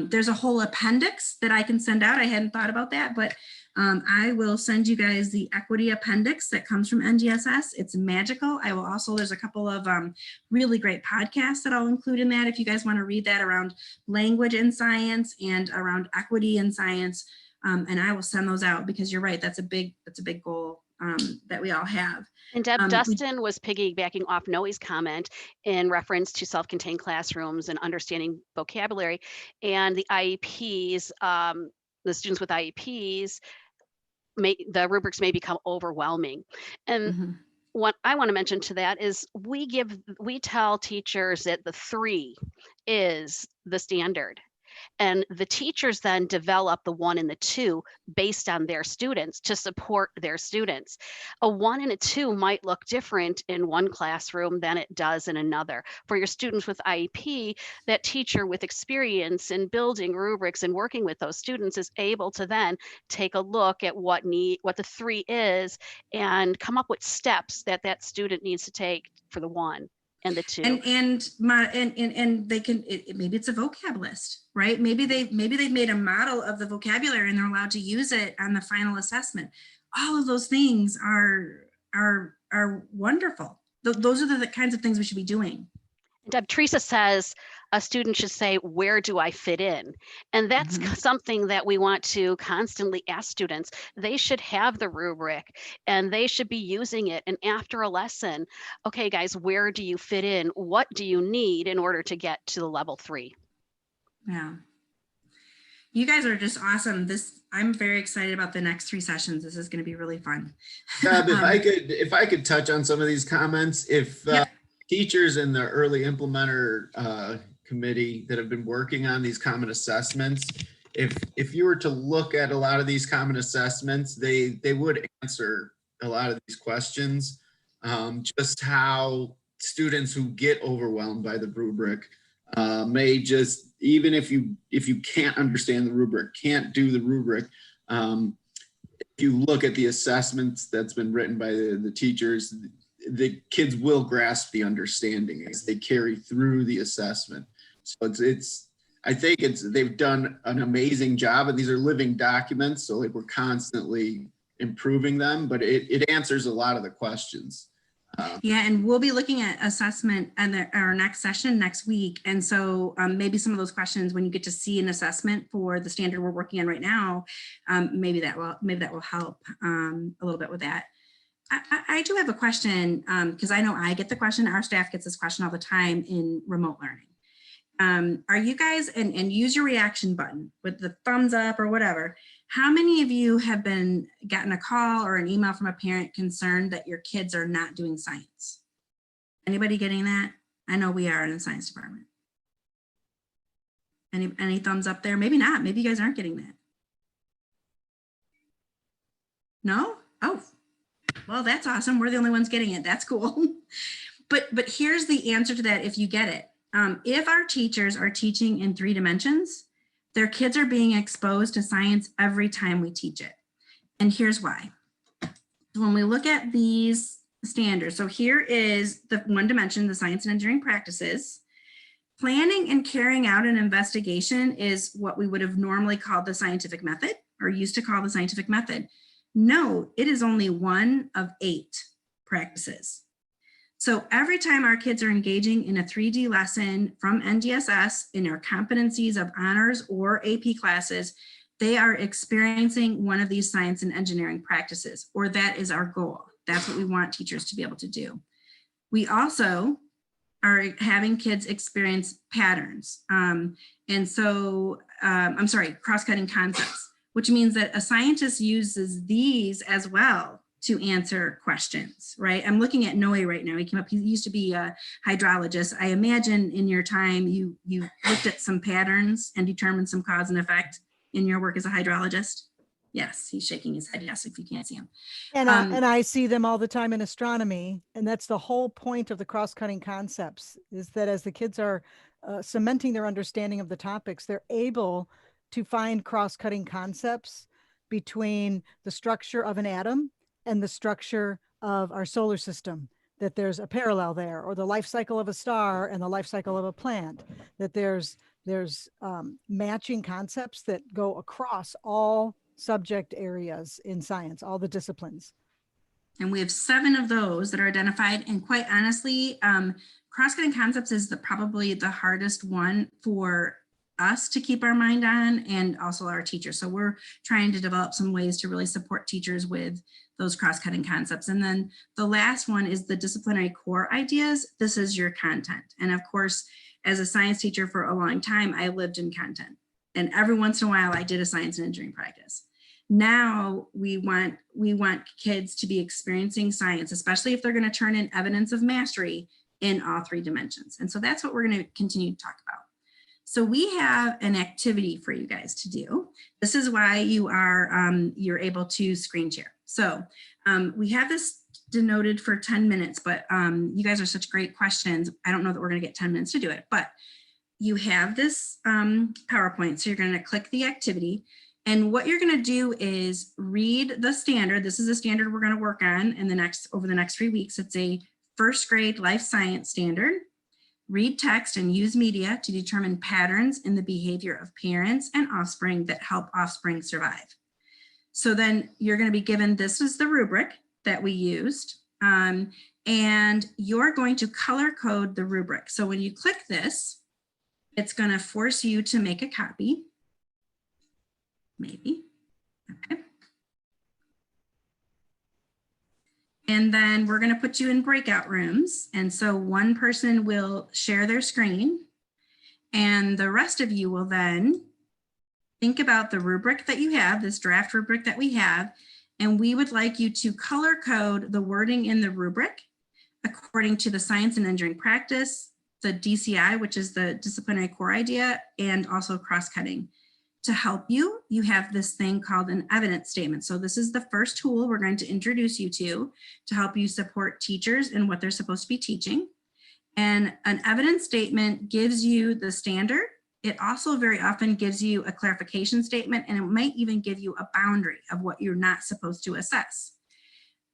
There's a whole appendix that I can send out. I hadn't thought about that, but I will send you guys the equity appendix that comes from NGSS. It's magical. I will also, there's a couple of really great podcasts that I'll include in that if you guys want to read that around language in science and around equity in science. And I will send those out because you're right, that's a big goal that we all have. And Deb, Dustin was piggybacking off Noe's comment in reference to self-contained classrooms and understanding vocabulary, and the IEPs, the students with IEPs, the rubrics may become overwhelming. And what I want to mention to that is we tell teachers that the 3 is the standard. And the teachers then develop the 1 and the 2 based on their students to support their students. A 1 and a 2 might look different in one classroom than it does in another. For your students with IEP, that teacher with experience in building rubrics and working with those students is able to then take a look at what the 3 is and come up with steps that student needs to take for the 1 and the 2. And they can, maybe it's a vocab list, right? Maybe they've made a model of the vocabulary and they're allowed to use it on the final assessment. All of those things are wonderful. Those are the kinds of things we should be doing. Deb, Teresa says a student should say, where do I fit in? And that's something that we want to constantly ask students. They should have the rubric and they should be using it. And after a lesson, okay, guys, where do you fit in? What do you need in order to get to the level 3? Yeah. You guys are just awesome. I'm very excited about the next 3 sessions. This is going to be really fun. Deb, if I could touch on some of these comments, teachers in the early implementer committee that have been working on these common assessments, if you were to look at a lot of these common assessments, they would answer a lot of these questions. Just how students who get overwhelmed by the rubric may just, even if you can't understand the rubric, can't do the rubric, if you look at the assessments that's been written by the teachers, the kids will grasp the understanding as they carry through the assessment. So I think they've done an amazing job, and these are living documents. So like we're constantly improving them, but it answers a lot of the questions. Yeah, and we'll be looking at assessment and our next session next week. And so maybe some of those questions, when you get to see an assessment for the standard we're working on right now, maybe that will help a little bit with that. I do have a question because I know I get the question. Our staff gets this question all the time in remote learning. Are you guys, and use your reaction button with the thumbs up or whatever. How many of you have gotten a call or an email from a parent concerned that your kids are not doing science? Anybody getting that? I know we are in the science department. Any thumbs up there? Maybe not. Maybe you guys aren't getting that. No? Oh, well, that's awesome. We're the only ones getting it. That's cool. But here's the answer to that if you get it. If our teachers are teaching in 3 dimensions, their kids are being exposed to science every time we teach it. And here's why. When we look at these standards, so here is the 1 dimension, the science and engineering practices. Planning and carrying out an investigation is what we would have normally called the scientific method, or used to call the scientific method. No, it is only 1 of 8 practices. So every time our kids are engaging in a 3D lesson from NGSS in their competencies of honors or AP classes, they are experiencing one of these science and engineering practices, or that is our goal. That's what we want teachers to be able to do. We also are having kids experience patterns. And so, I'm sorry, cross-cutting concepts, which means that a scientist uses these as well to answer questions, right? I'm looking at Noe right now. He came up, he used to be a hydrologist. I imagine in your time, you looked at some patterns and determined some cause and effect in your work as a hydrologist. Yes, he's shaking his head, yes, if you can't see him. And I see them all the time in astronomy. And that's the whole point of the cross-cutting concepts, is that as the kids are cementing their understanding of the topics, they're able to find cross-cutting concepts between the structure of an atom and the structure of our solar system, that there's a parallel there, or the life cycle of a star and the life cycle of a plant, that there's matching concepts that go across all subject areas in science, all the disciplines. And we have 7 of those that are identified. And quite honestly, cross-cutting concepts is probably the hardest one for us to keep our mind on, and also our teachers. So we're trying to develop some ways to really support teachers with those cross-cutting concepts. And then the last one is the disciplinary core ideas. This is your content. And of course, as a science teacher for a long time, I lived in content. And every once in a while I did a science and engineering practice. Now we want kids to be experiencing science, especially if they're going to turn in evidence of mastery in all 3 dimensions. And so that's what we're going to continue to talk about. So we have an activity for you guys to do. This is why you're able to screen share. So we have this denoted for 10 minutes, but you guys are such great questions. I don't know that we're going to get 10 minutes to do it, but you have this PowerPoint. So you're going to click the activity. And what you're going to do is read the standard. This is a standard we're going to work on over the next 3 weeks. It's a first grade life science standard. Read text and use media to determine patterns in the behavior of parents and offspring that help offspring survive. So then you're going to be given, this is the rubric that we used, and you're going to color code the rubric. So when you click this, it's going to force you to make a copy. Maybe. Okay. And then we're going to put you in breakout rooms. And so one person will share their screen, and the rest of you will then think about the rubric that you have, this draft rubric that we have, and we would like you to color code the wording in the rubric according to the science and engineering practice, the DCI, which is the disciplinary core idea, and also cross-cutting. To help you, you have this thing called an evidence statement. So this is the first tool we're going to introduce you to help you support teachers in what they're supposed to be teaching. And an evidence statement gives you the standard. It also very often gives you a clarification statement, and it might even give you a boundary of what you're not supposed to assess.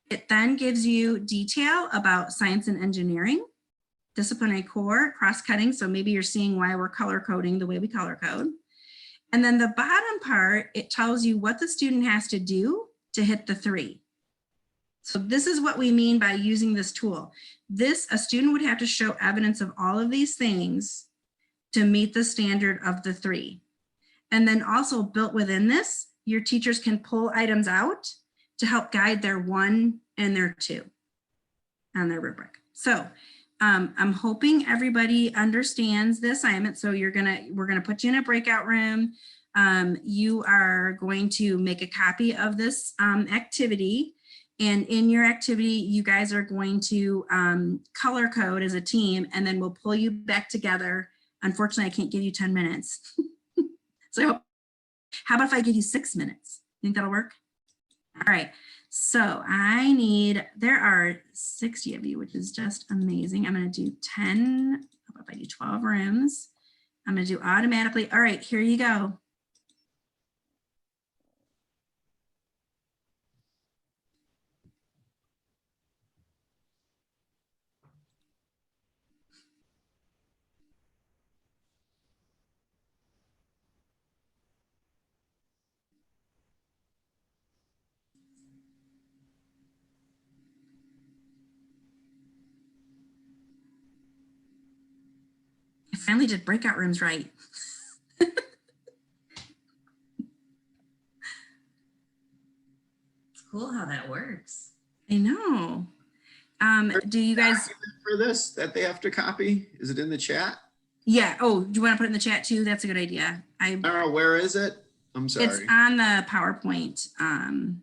It then gives you detail about science and engineering, disciplinary core, cross-cutting. So maybe you're seeing why we're color coding the way we color code. And then the bottom part, it tells you what the student has to do to hit the 3. So this is what we mean by using this tool. A student would have to show evidence of all of these things to meet the standard of the 3. And then also built within this, your teachers can pull items out to help guide their 1 and their 2 on their rubric. So I'm hoping everybody understands the assignment. So we're gonna put you in a breakout room. You are going to make a copy of this activity. And in your activity, you guys are going to color code as a team, and then we'll pull you back together. Unfortunately, I can't give you 10 minutes. So how about if I give you 6 minutes? Think that'll work? All right. So there are 60 of you, which is just amazing. I'm going to do 10, how about if I do 12 rooms? I'm going to do automatically. All right, here you go. I finally did breakout rooms right. It's cool how that works. I know. Do you guys, For this, that they have to copy? Is it in the chat? yeah, oh, do you want to put it in the chat too? That's a good idea. I don't know, where is it? I'm It's sorry. on the PowerPoint.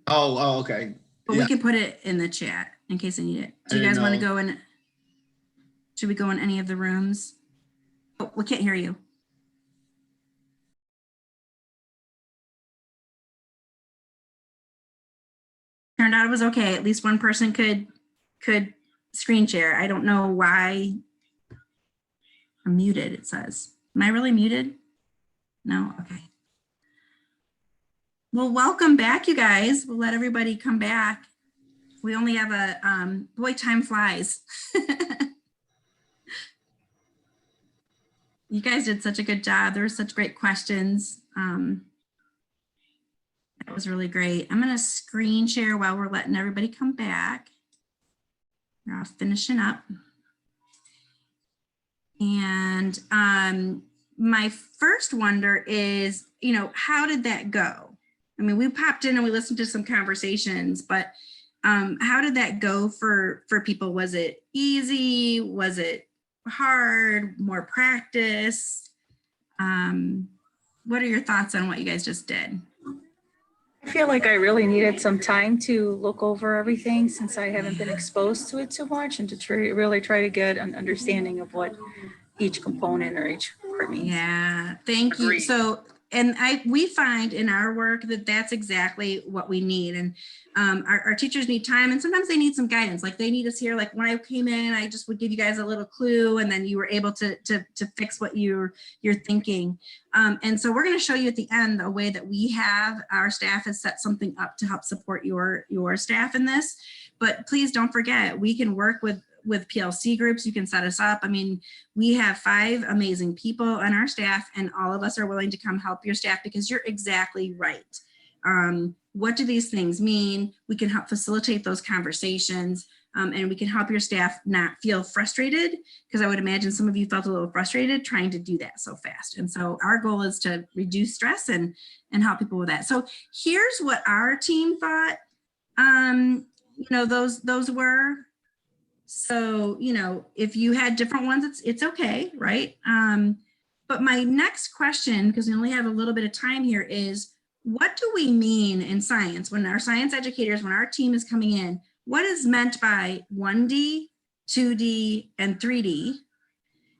Oh, okay. But Yeah. we can put it in the chat in case I need it. Do you I guys want to know. go in? Should we go in any of the rooms? Oh, we can't hear you. Turned out it was okay. At least one person could screen share. I don't know why I'm muted, it says. Am I really muted? No? Okay. Well, welcome back, you guys. We'll let everybody come back. We only have a, boy, time flies. You guys did such a good job. There were such great questions. That was really great. I'm gonna screen share while we're letting everybody come back. We're all finishing up. And my first wonder is, how did that go? I mean, we popped in and we listened to some conversations, but how did that go for people? Was it easy? Was it hard? More practice? What are your thoughts on what you guys just did? I feel like I really needed some time to look over everything since I haven't been exposed to it too much, and to really try to get an understanding of what each component or each part means. Yeah, thank you. Agreed. So, and we find in our work that that's exactly what we need. And our teachers need time, and sometimes they need some guidance. Like they need us here. Like when I came in, I just would give you guys a little clue, and then you were able to fix what you're thinking. And so we're going to show you at the end a way that we have our staff has set something up to help support your staff in this. But please don't forget, we can work with PLC groups. You can set us up. I mean, we have 5 amazing people on our staff, and all of us are willing to come help your staff because you're exactly right. What do these things mean? We can help facilitate those conversations, and we can help your staff not feel frustrated, because I would imagine some of you felt a little frustrated trying to do that so fast. And so our goal is to reduce stress and help people with that. So here's what our team thought, those were. So, if you had different ones, it's okay, right? But my next question, because we only have a little bit of time here, is what do we mean in science when our science educators, when our team is coming in, what is meant by 1D, 2D, and 3D?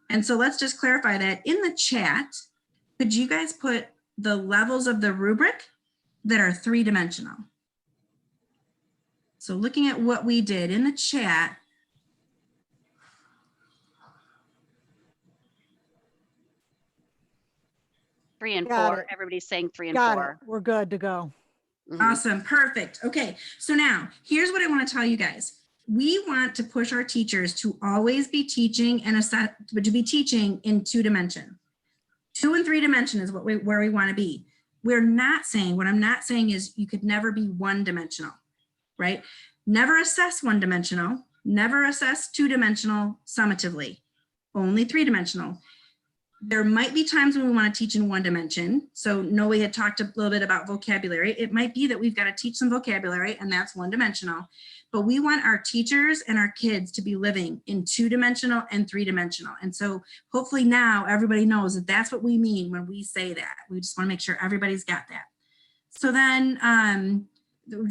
And so let's just clarify that in the chat. Could you guys put the levels of the rubric that are 3-dimensional? So looking at what we did in the chat, Three and Got 4. it. Everybody's saying 3 and Got 4. it. We're good to go. Mhm. Awesome, perfect. Okay, so now here's what I want to tell you guys. We want to push our teachers to always be teaching and to be teaching in 2 dimension. 2 and 3 dimension is where we want to be. What I'm not saying is you could never be 1-dimensional, right? Never assess 1-dimensional, never assess 2-dimensional summatively, only 3-dimensional. There might be times when we want to teach in 1 dimension. So Noe had talked a little bit about vocabulary. It might be that we've got to teach some vocabulary, and that's 1-dimensional. But we want our teachers and our kids to be living in 2-dimensional and 3-dimensional. And so hopefully now everybody knows that that's what we mean when we say that. We just want to make sure everybody's got that. So then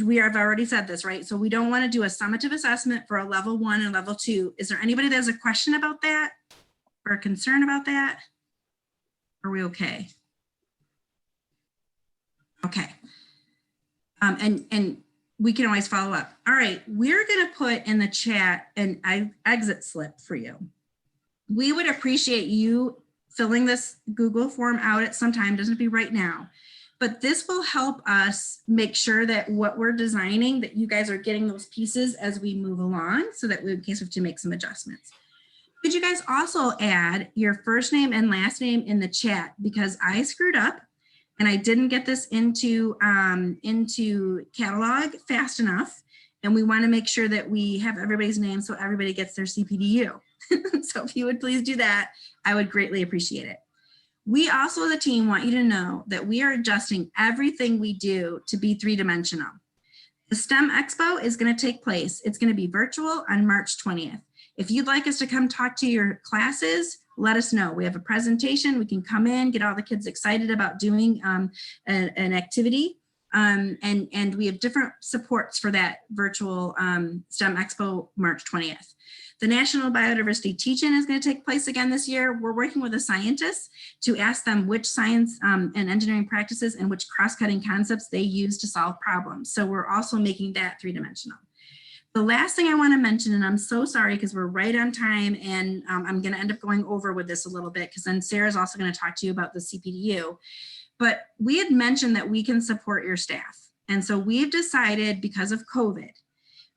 we have already said this, right? So we don't want to do a summative assessment for a level 1 and level 2. Is there anybody that has a question about that or a concern about that? Are we okay? Okay. And we can always follow up. All right, we're going to put in the chat an exit slip for you. We would appreciate you filling this Google form out at some time. Doesn't have to be right now, but this will help us make sure that what we're designing, that you guys are getting those pieces as we move along, so that in case we have to make some adjustments. Could you guys also add your first name and last name in the chat, because I screwed up and I didn't get this into catalog fast enough. And we want to make sure that we have everybody's name so everybody gets their CPDU. So if you would please do that, I would greatly appreciate it. We also as a team want you to know that we are adjusting everything we do to be 3-dimensional. The STEM Expo is going to take place. It's going to be virtual on March 20th. If you'd like us to come talk to your classes, let us know. We have a presentation. We can come in, get all the kids excited about doing an activity. And we have different supports for that virtual STEM Expo March 20th. The National Biodiversity Teach-In is going to take place again this year. We're working with the scientists to ask them which science and engineering practices and which cross-cutting concepts they use to solve problems. So we're also making that three-dimensional. The last thing I want to mention, and I'm so sorry because we're right on time, and I'm going to end up going over with this a little bit because then Sarah's also going to talk to you about the CPDU. But we had mentioned that we can support your staff. And so we've decided, because of COVID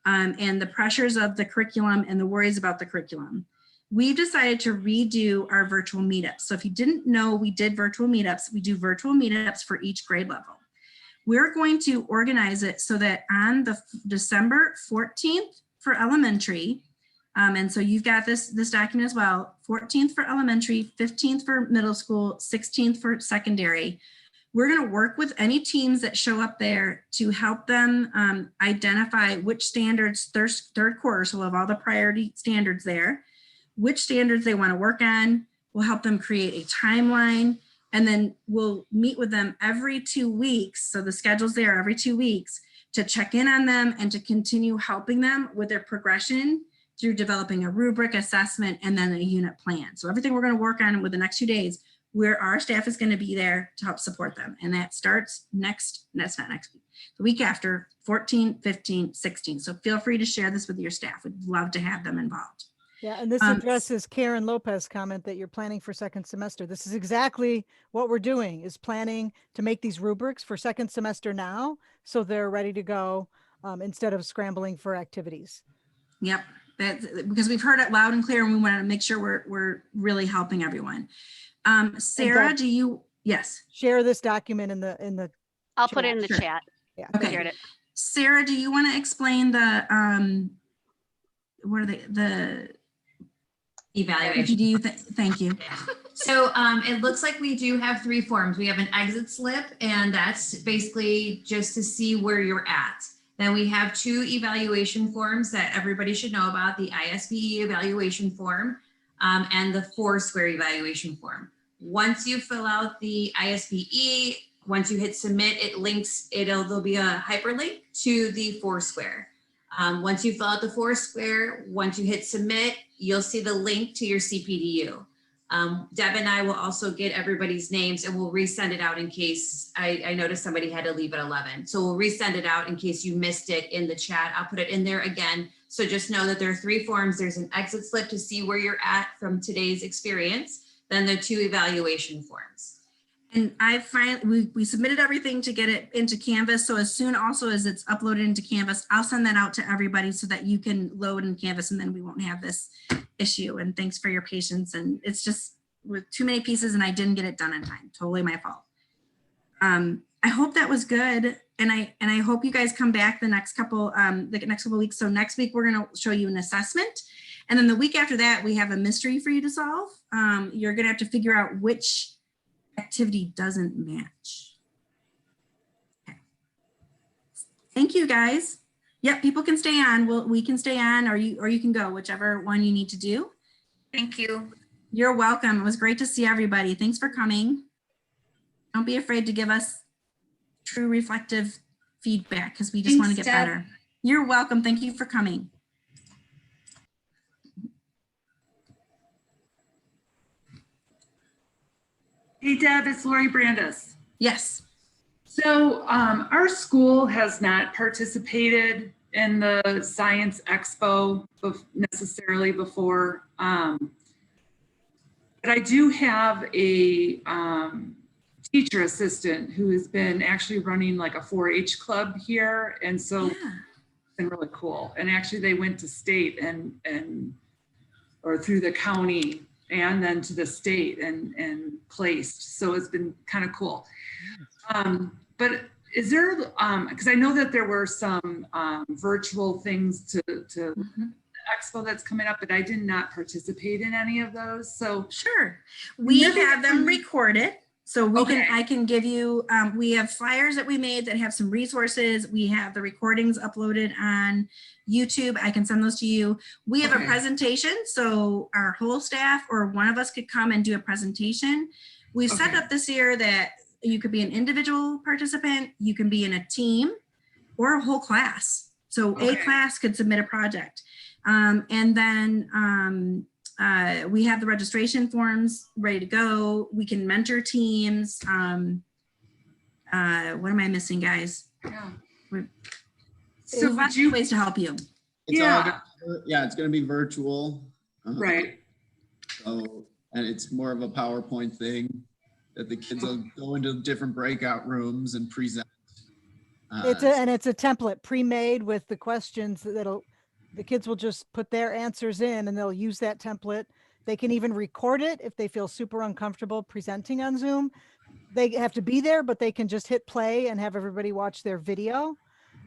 and the pressures of the curriculum and the worries about the curriculum, we've decided to redo our virtual meetups. So if you didn't know, we did virtual meetups. We do virtual meetups for each grade level. We're going to organize it so that on the December 14th for elementary, and so you've got this document as well, 14th for elementary, 15th for middle school, 16th for secondary. We're going to work with any teams that show up there to help them identify which standards, third quarter, so we'll have all the priority standards there, which standards they want to work on. We'll help them create a timeline, and then we'll meet with them every 2 weeks. So the schedule's there every 2 weeks to check in on them and to continue helping them with their progression through developing a rubric, assessment, and then a unit plan. So everything we're going to work on with the next 2 days, where our staff is going to be there to help support them. And that starts that's not next week, the week after, 14, 15, 16. So feel free to share this with your staff. We'd love to have them involved. Yeah, and this addresses Karen Lopez's comment that you're planning for second semester. This is exactly what we're doing, is planning to make these rubrics for second semester now, so they're ready to go instead of scrambling for activities. Yep, because we've heard it loud and clear, and we want to make sure we're really helping everyone. Sarah, do you, yes. Share this document in the I'll put it in the Sure. chat. Yeah. Okay. Shared it. Sarah, do you want to explain the, what are the Evaluation. Thank you. So it looks like we do have 3 forms. We have an exit slip, and that's basically just to see where you're at. Then we have 2 evaluation forms that everybody should know about, the ISBE evaluation form and the Foursquare evaluation form. Once you fill out the ISBE, once you hit submit, it links, there'll be a hyperlink to the Foursquare. Once you fill out the Foursquare, once you hit submit, you'll see the link to your CPDU. Deb and I will also get everybody's names, and we'll resend it out in case I noticed somebody had to leave at 11. So we'll resend it out in case you missed it in the chat. I'll put it in there again. So just know that there are 3 forms. There's an exit slip to see where you're at from today's experience. Then there are 2 evaluation forms. And we submitted everything to get it into Canvas. So as soon also as it's uploaded into Canvas, I'll send that out to everybody so that you can load in Canvas, and then we won't have this issue. And thanks for your patience. And it's just with too many pieces, and I didn't get it done in time. Totally my fault. I hope that was good. And I hope you guys come back the next couple weeks. So next week, we're going to show you an assessment. And then the week after that, we have a mystery for you to solve. You're going to have to figure out which activity doesn't match. Okay. Thank you, guys. Yep, people can stay on. We can stay on, or you can go, whichever one you need to do. Thank you. You're welcome. It was great to see everybody. Thanks for coming. Don't be afraid to give us true reflective feedback, because we just want to get better. You're welcome. Thank you for coming. Hey Deb, it's Lori Brandis. Yes. So our school has not participated in the Science Expo necessarily before, but I do have a teacher assistant who has been actually running like a 4-H club here, and so it's been really cool. And actually, they went to state or through the county, and then to the state and placed. So it's been kind of cool. But is there, because I know that there were some virtual things to Expo that's coming up, but I did not participate in any of those. So sure, we have them recorded. So Okay. I can give you, we have flyers that we made that have some resources. We have the recordings uploaded on YouTube. I can send those to you. We have a Okay. presentation, so our whole staff or one of us could come and do a presentation. We've set Okay. up this year that you could be an individual participant, you can be in a team, or a whole class. So a Okay. class could submit a project. And then we have the registration forms ready to go. We can mentor teams. What am I missing, guys? Yeah. So So would lots you, of ways to help you. It's yeah, yeah, it's going to be virtual. right. So, and it's more of a PowerPoint thing that the kids will go into different breakout rooms and present. And it's a template pre-made with the questions the kids will just put their answers in and they'll use that template. They can even record it if they feel super uncomfortable presenting on Zoom. They have to be there, but they can just hit play and have everybody watch their video.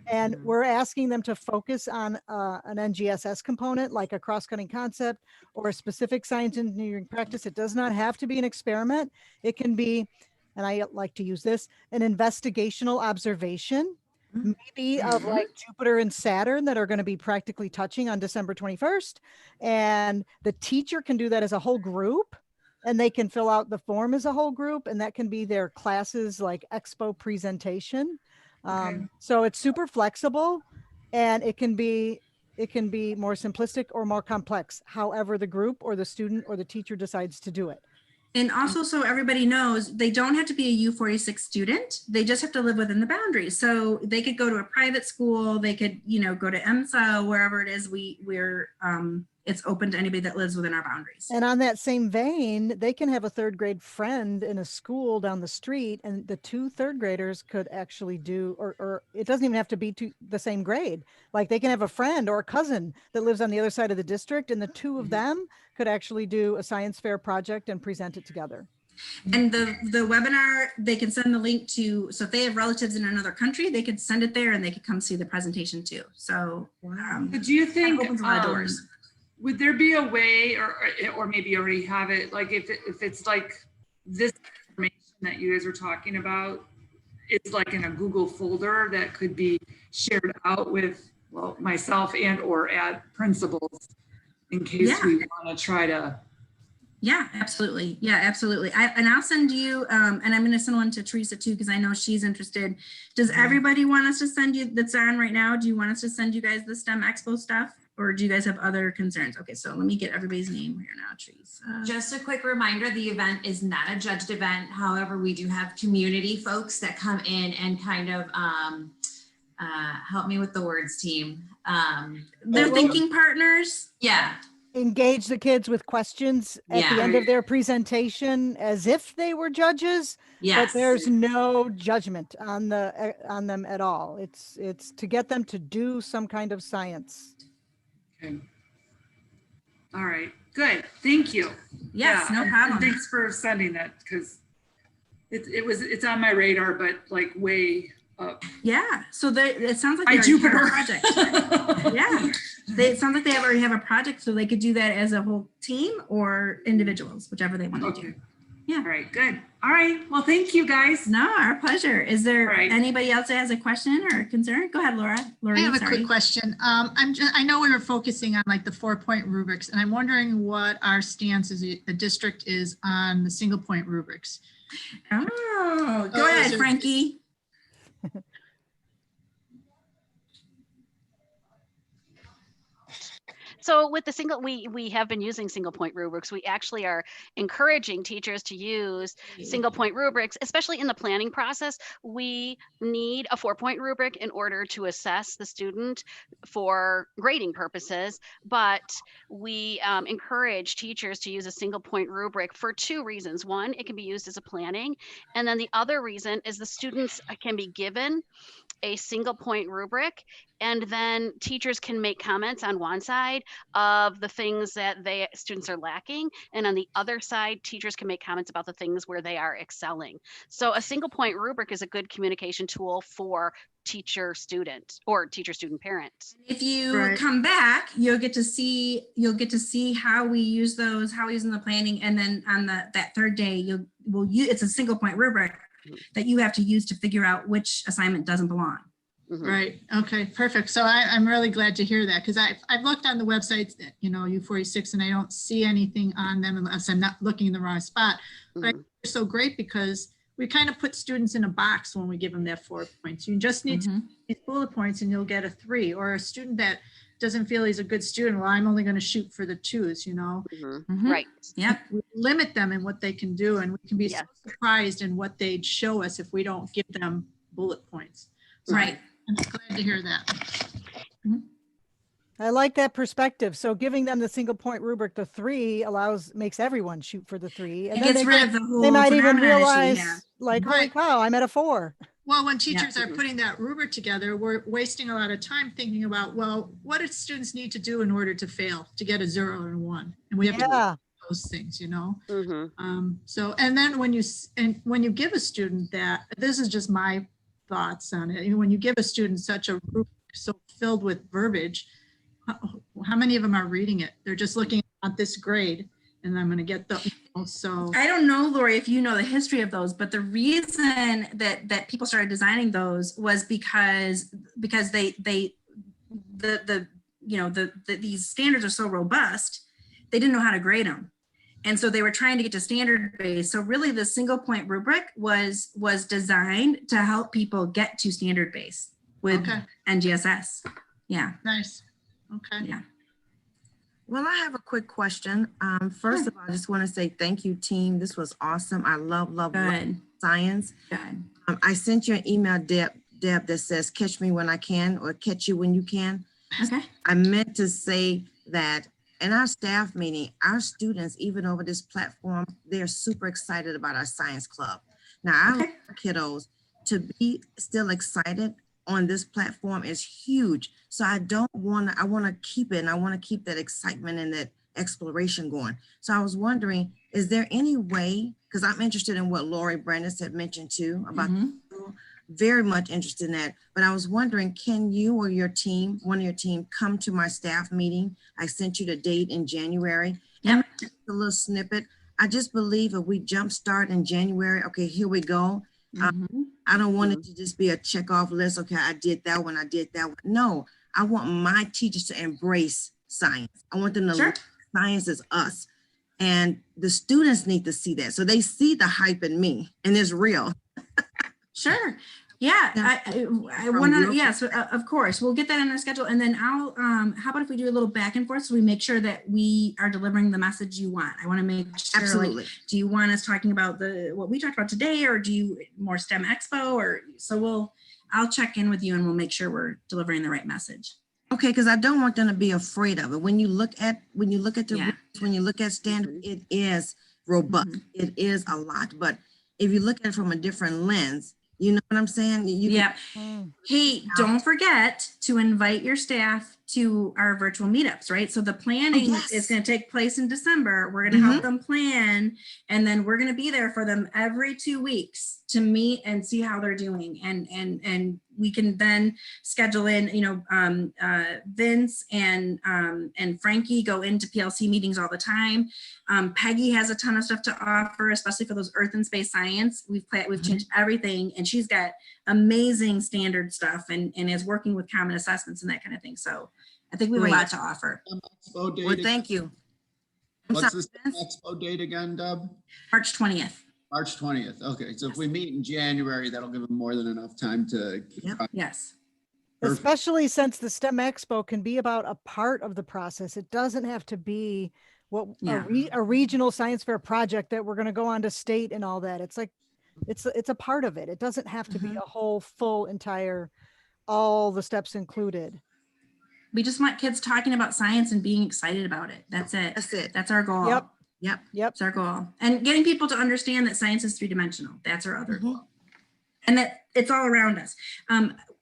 And we're asking them to focus on an NGSS component, like a cross-cutting concept or a specific science engineering practice. It does not have to be an experiment. It can be, and I like to use this, an investigational observation, maybe of like Jupiter and Saturn that are going to be practically touching on December 21st. And the teacher can do that as a whole group, and they can fill out the form as a whole group, and that can be their classes like expo presentation. So it's super flexible, and it can be more simplistic or more complex, however the group or the student or the teacher decides to do it. And also, so everybody knows, they don't have to be a U46 student. They just have to live within the boundaries. So they could go to a private school. They could, go to EMSA, wherever it is. It's open to anybody that lives within our boundaries. And on that same vein, they can have a third grade friend in a school down the street, and the 2 third graders could actually do, or it doesn't even have to be the same grade. Like they can have a friend or a cousin that lives on the other side of the district, and the 2 of them could actually do a science fair project and present it together. And the webinar, they can send the link to, so if they have relatives in another country, they could send it there and they could come see the presentation too. So Do you think, that opens a lot of doors. Would there be a way, or maybe you already have it, like if it's like this information that you guys are talking about, it's like in a Google folder that could be shared out with, well, myself and or at principals in case we want to try to. Yeah, absolutely. Yeah, absolutely. And I'll send you, and I'm going to send one to Teresa too, because I know she's interested. Does everybody want us to send you, that's on right now, do you want us to send you guys the STEM Expo stuff? Or do you guys have other concerns? Okay, so let me get everybody's name here now, Teresa. Just a quick reminder, the event is not a judged event. However, we do have community folks that come in and kind of help me with the words, team. They're thinking partners. Yeah. Engage the kids with questions at the end of their presentation as if they were judges. Yes. But there's no judgment on them at all. It's to get them to do some kind of science. Okay. All right, good. Thank you. Yes, no problem. And thanks for sending that, because it's on my radar, but like way up. Yeah. So it sounds like By they already Jupiter. have a project. Yeah. It sounds like they already have a project, so they could do that as a whole team or individuals, whichever they want to do. Yeah. All right, good. All right. Well, thank you guys. No, our pleasure. Is there Right. anybody else that has a question or a concern? Go ahead, Laura. I have a quick question. I know we were focusing on like the 4-point rubrics, and I'm wondering what our stance as a district is on the single-point rubrics. Oh, go ahead, Frankie. So with the we have been using single point rubrics. We actually are encouraging teachers to use single point rubrics, especially in the planning process. We need a 4-point rubric in order to assess the student for grading purposes, but we encourage teachers to use a single point rubric for 2 reasons. One, it can be used as a planning, and then the other reason is the students can be given a single point rubric, and then teachers can make comments on one side of the things that students are lacking, and on the other side, teachers can make comments about the things where they are excelling. So a single point rubric is a good communication tool for teacher student or teacher student parents. If you Right. come back, you'll get to see how we use those, how we use in the planning, and then on that third day, it's a single point rubric that you have to use to figure out which assignment doesn't belong. Right. Okay, perfect. So I'm really glad to hear that, because I've looked on the websites, U46, and I don't see anything on them unless I'm not looking in the wrong spot. But I think they're so great because we kind of put students in a box when we give them that 4 points. You just need to these bullet points and you'll get a 3, or a student that doesn't feel he's a good student. Well, I'm only going to shoot for the 2s, Right. Yep. We limit them in what they can do, and we can be so surprised in what they'd show us if we don't give them bullet points. So Right. I'm glad to hear that. I like that perspective. So giving them the single point rubric, the 3 makes everyone shoot for the 3. And It then gets rid of the whole they might even phenomenon issue, realize yeah. like, holy Right. cow, I'm at a 4. Well, when teachers are putting that rubric together, we're wasting a lot of time thinking about, well, what do students need to do in order to fail, to get a 0 and a 1? And we have to do those things, So, and then when you give a student that, this is just my thoughts on it. When you give a student such a rubric so filled with verbiage, how many of them are reading it? They're just looking at this grade, and I'm going to get the. So I don't know, Lori, if you know the history of those, but the reason that people started designing those was because these standards are so robust, they didn't know how to grade them. And so they were trying to get to standard base. So really the single point rubric was designed to help people get to standard base with NGSS. Yeah. Nice. Okay. Yeah. Well, I have a quick question. First of all, I just want to say thank you, team. This was awesome. I love science. Good. I sent you an email, Deb, that says catch me when I can, or catch you when you can. Okay. I meant to say that in our staff meeting, our students, even over this platform, they're super excited about our science club. Now, our kiddos to be still excited on this platform is huge. So I want to keep it, and I want to keep that excitement and that exploration going. So I was wondering, is there any way, because I'm interested in what Lori Brandis had mentioned too, about very much interested in that, but I was wondering, can you or your team, one of your team, come to my staff meeting? I sent you the date in January. Yep. And a little snippet. I just believe if we jumpstart in January, okay, here we go. I don't want it to just be a check off list. Okay, I did that one, I did that one. No, I want my teachers to embrace science. I want them to look, science is us. And the students need to see that. So they see the hype in me, and it's real. Sure. Yeah, I want to, yes, of course. We'll get that on our schedule. And then how about if we do a little back and forth so we make sure that we are delivering the message you want? I want to make sure, Absolutely. like, do you want us talking about what we talked about today, or do you more STEM Expo, or so I'll check in with you and we'll make sure we're delivering the right message. Okay, because I don't want them to be afraid of it. When you look at the rules, when you look at standard, it is robust. It is a lot. But if you look at it from a different lens, you know what I'm saying? Hey, don't forget to invite your staff to our virtual meetups, right? So the planning is going to take place in December. We're going to help them plan, and then we're going to be there for them every 2 weeks to meet and see how they're doing. And we can then schedule in, Vince and Frankie go into PLC meetings all the time. Peggy has a ton of stuff to offer, especially for those earth and space science. We've changed everything, and she's got amazing standard stuff and is working with common assessments and that kind of thing. So I think we have a lot to offer. Expo date Well, thank you. What's the expo date again, Deb? March 20th. March 20th. Okay, so if we meet in January, that'll give them more than enough time to. Yes. Perfect. Especially since the STEM Expo can be about a part of the process. It doesn't have to be a regional science fair project that we're going to go on to state and all that. It's like, it's a part of it. It doesn't have to be a whole full entire, all the steps included. We just want kids talking about science and being excited about it. That's it. That's it. That's our goal. Yep. That's our goal. And getting people to understand that science is 3-dimensional. That's our other goal. And that it's all around us.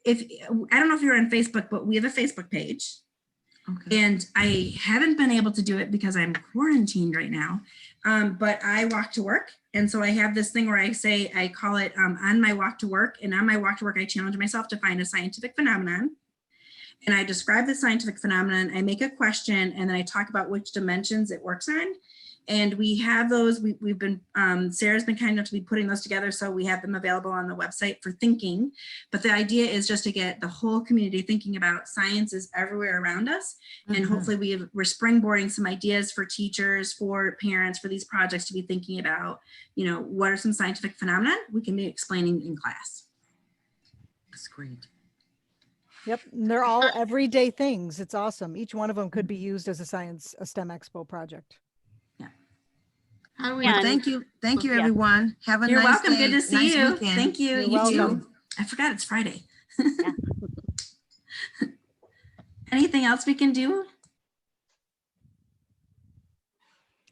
if, I don't know if you're on Facebook, but we have a Facebook page. Okay. And I haven't been able to do it because I'm quarantined right now. But I walk to work. And so I have this thing where I call it on my walk to work. And on my walk to work, I challenge myself to find a scientific phenomenon. And I describe the scientific phenomenon. I make a question, and then I talk about which dimensions it works on. And we have those, we've been, Sarah's been kind enough to be putting those together. So we have them available on the website for thinking. But the idea is just to get the whole community thinking about science is everywhere around us. And hopefully we're springboarding some ideas for teachers, for parents, for these projects to be thinking about, you know, what are some scientific phenomena we can be explaining in class. That's great. Yep, and they're all everyday things. It's awesome. Each one of them could be used as a STEM Expo project. How do we? And- Thank you. Thank you, Yeah. everyone. Have a You're nice welcome. day. Good to see Nice you. weekend. Thank you. You're You welcome. too. I forgot it's Friday. Yeah. Anything else we can do?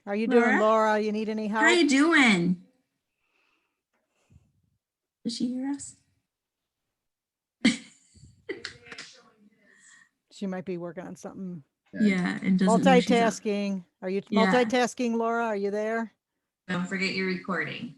How are you doing, Laura? Laura? You need any help? How are you doing? Does she hear us? She might be working on something. Yeah, and doesn't know she's up. Multitasking. Are you Yeah. multitasking, Laura? Are you there? Don't forget your recording.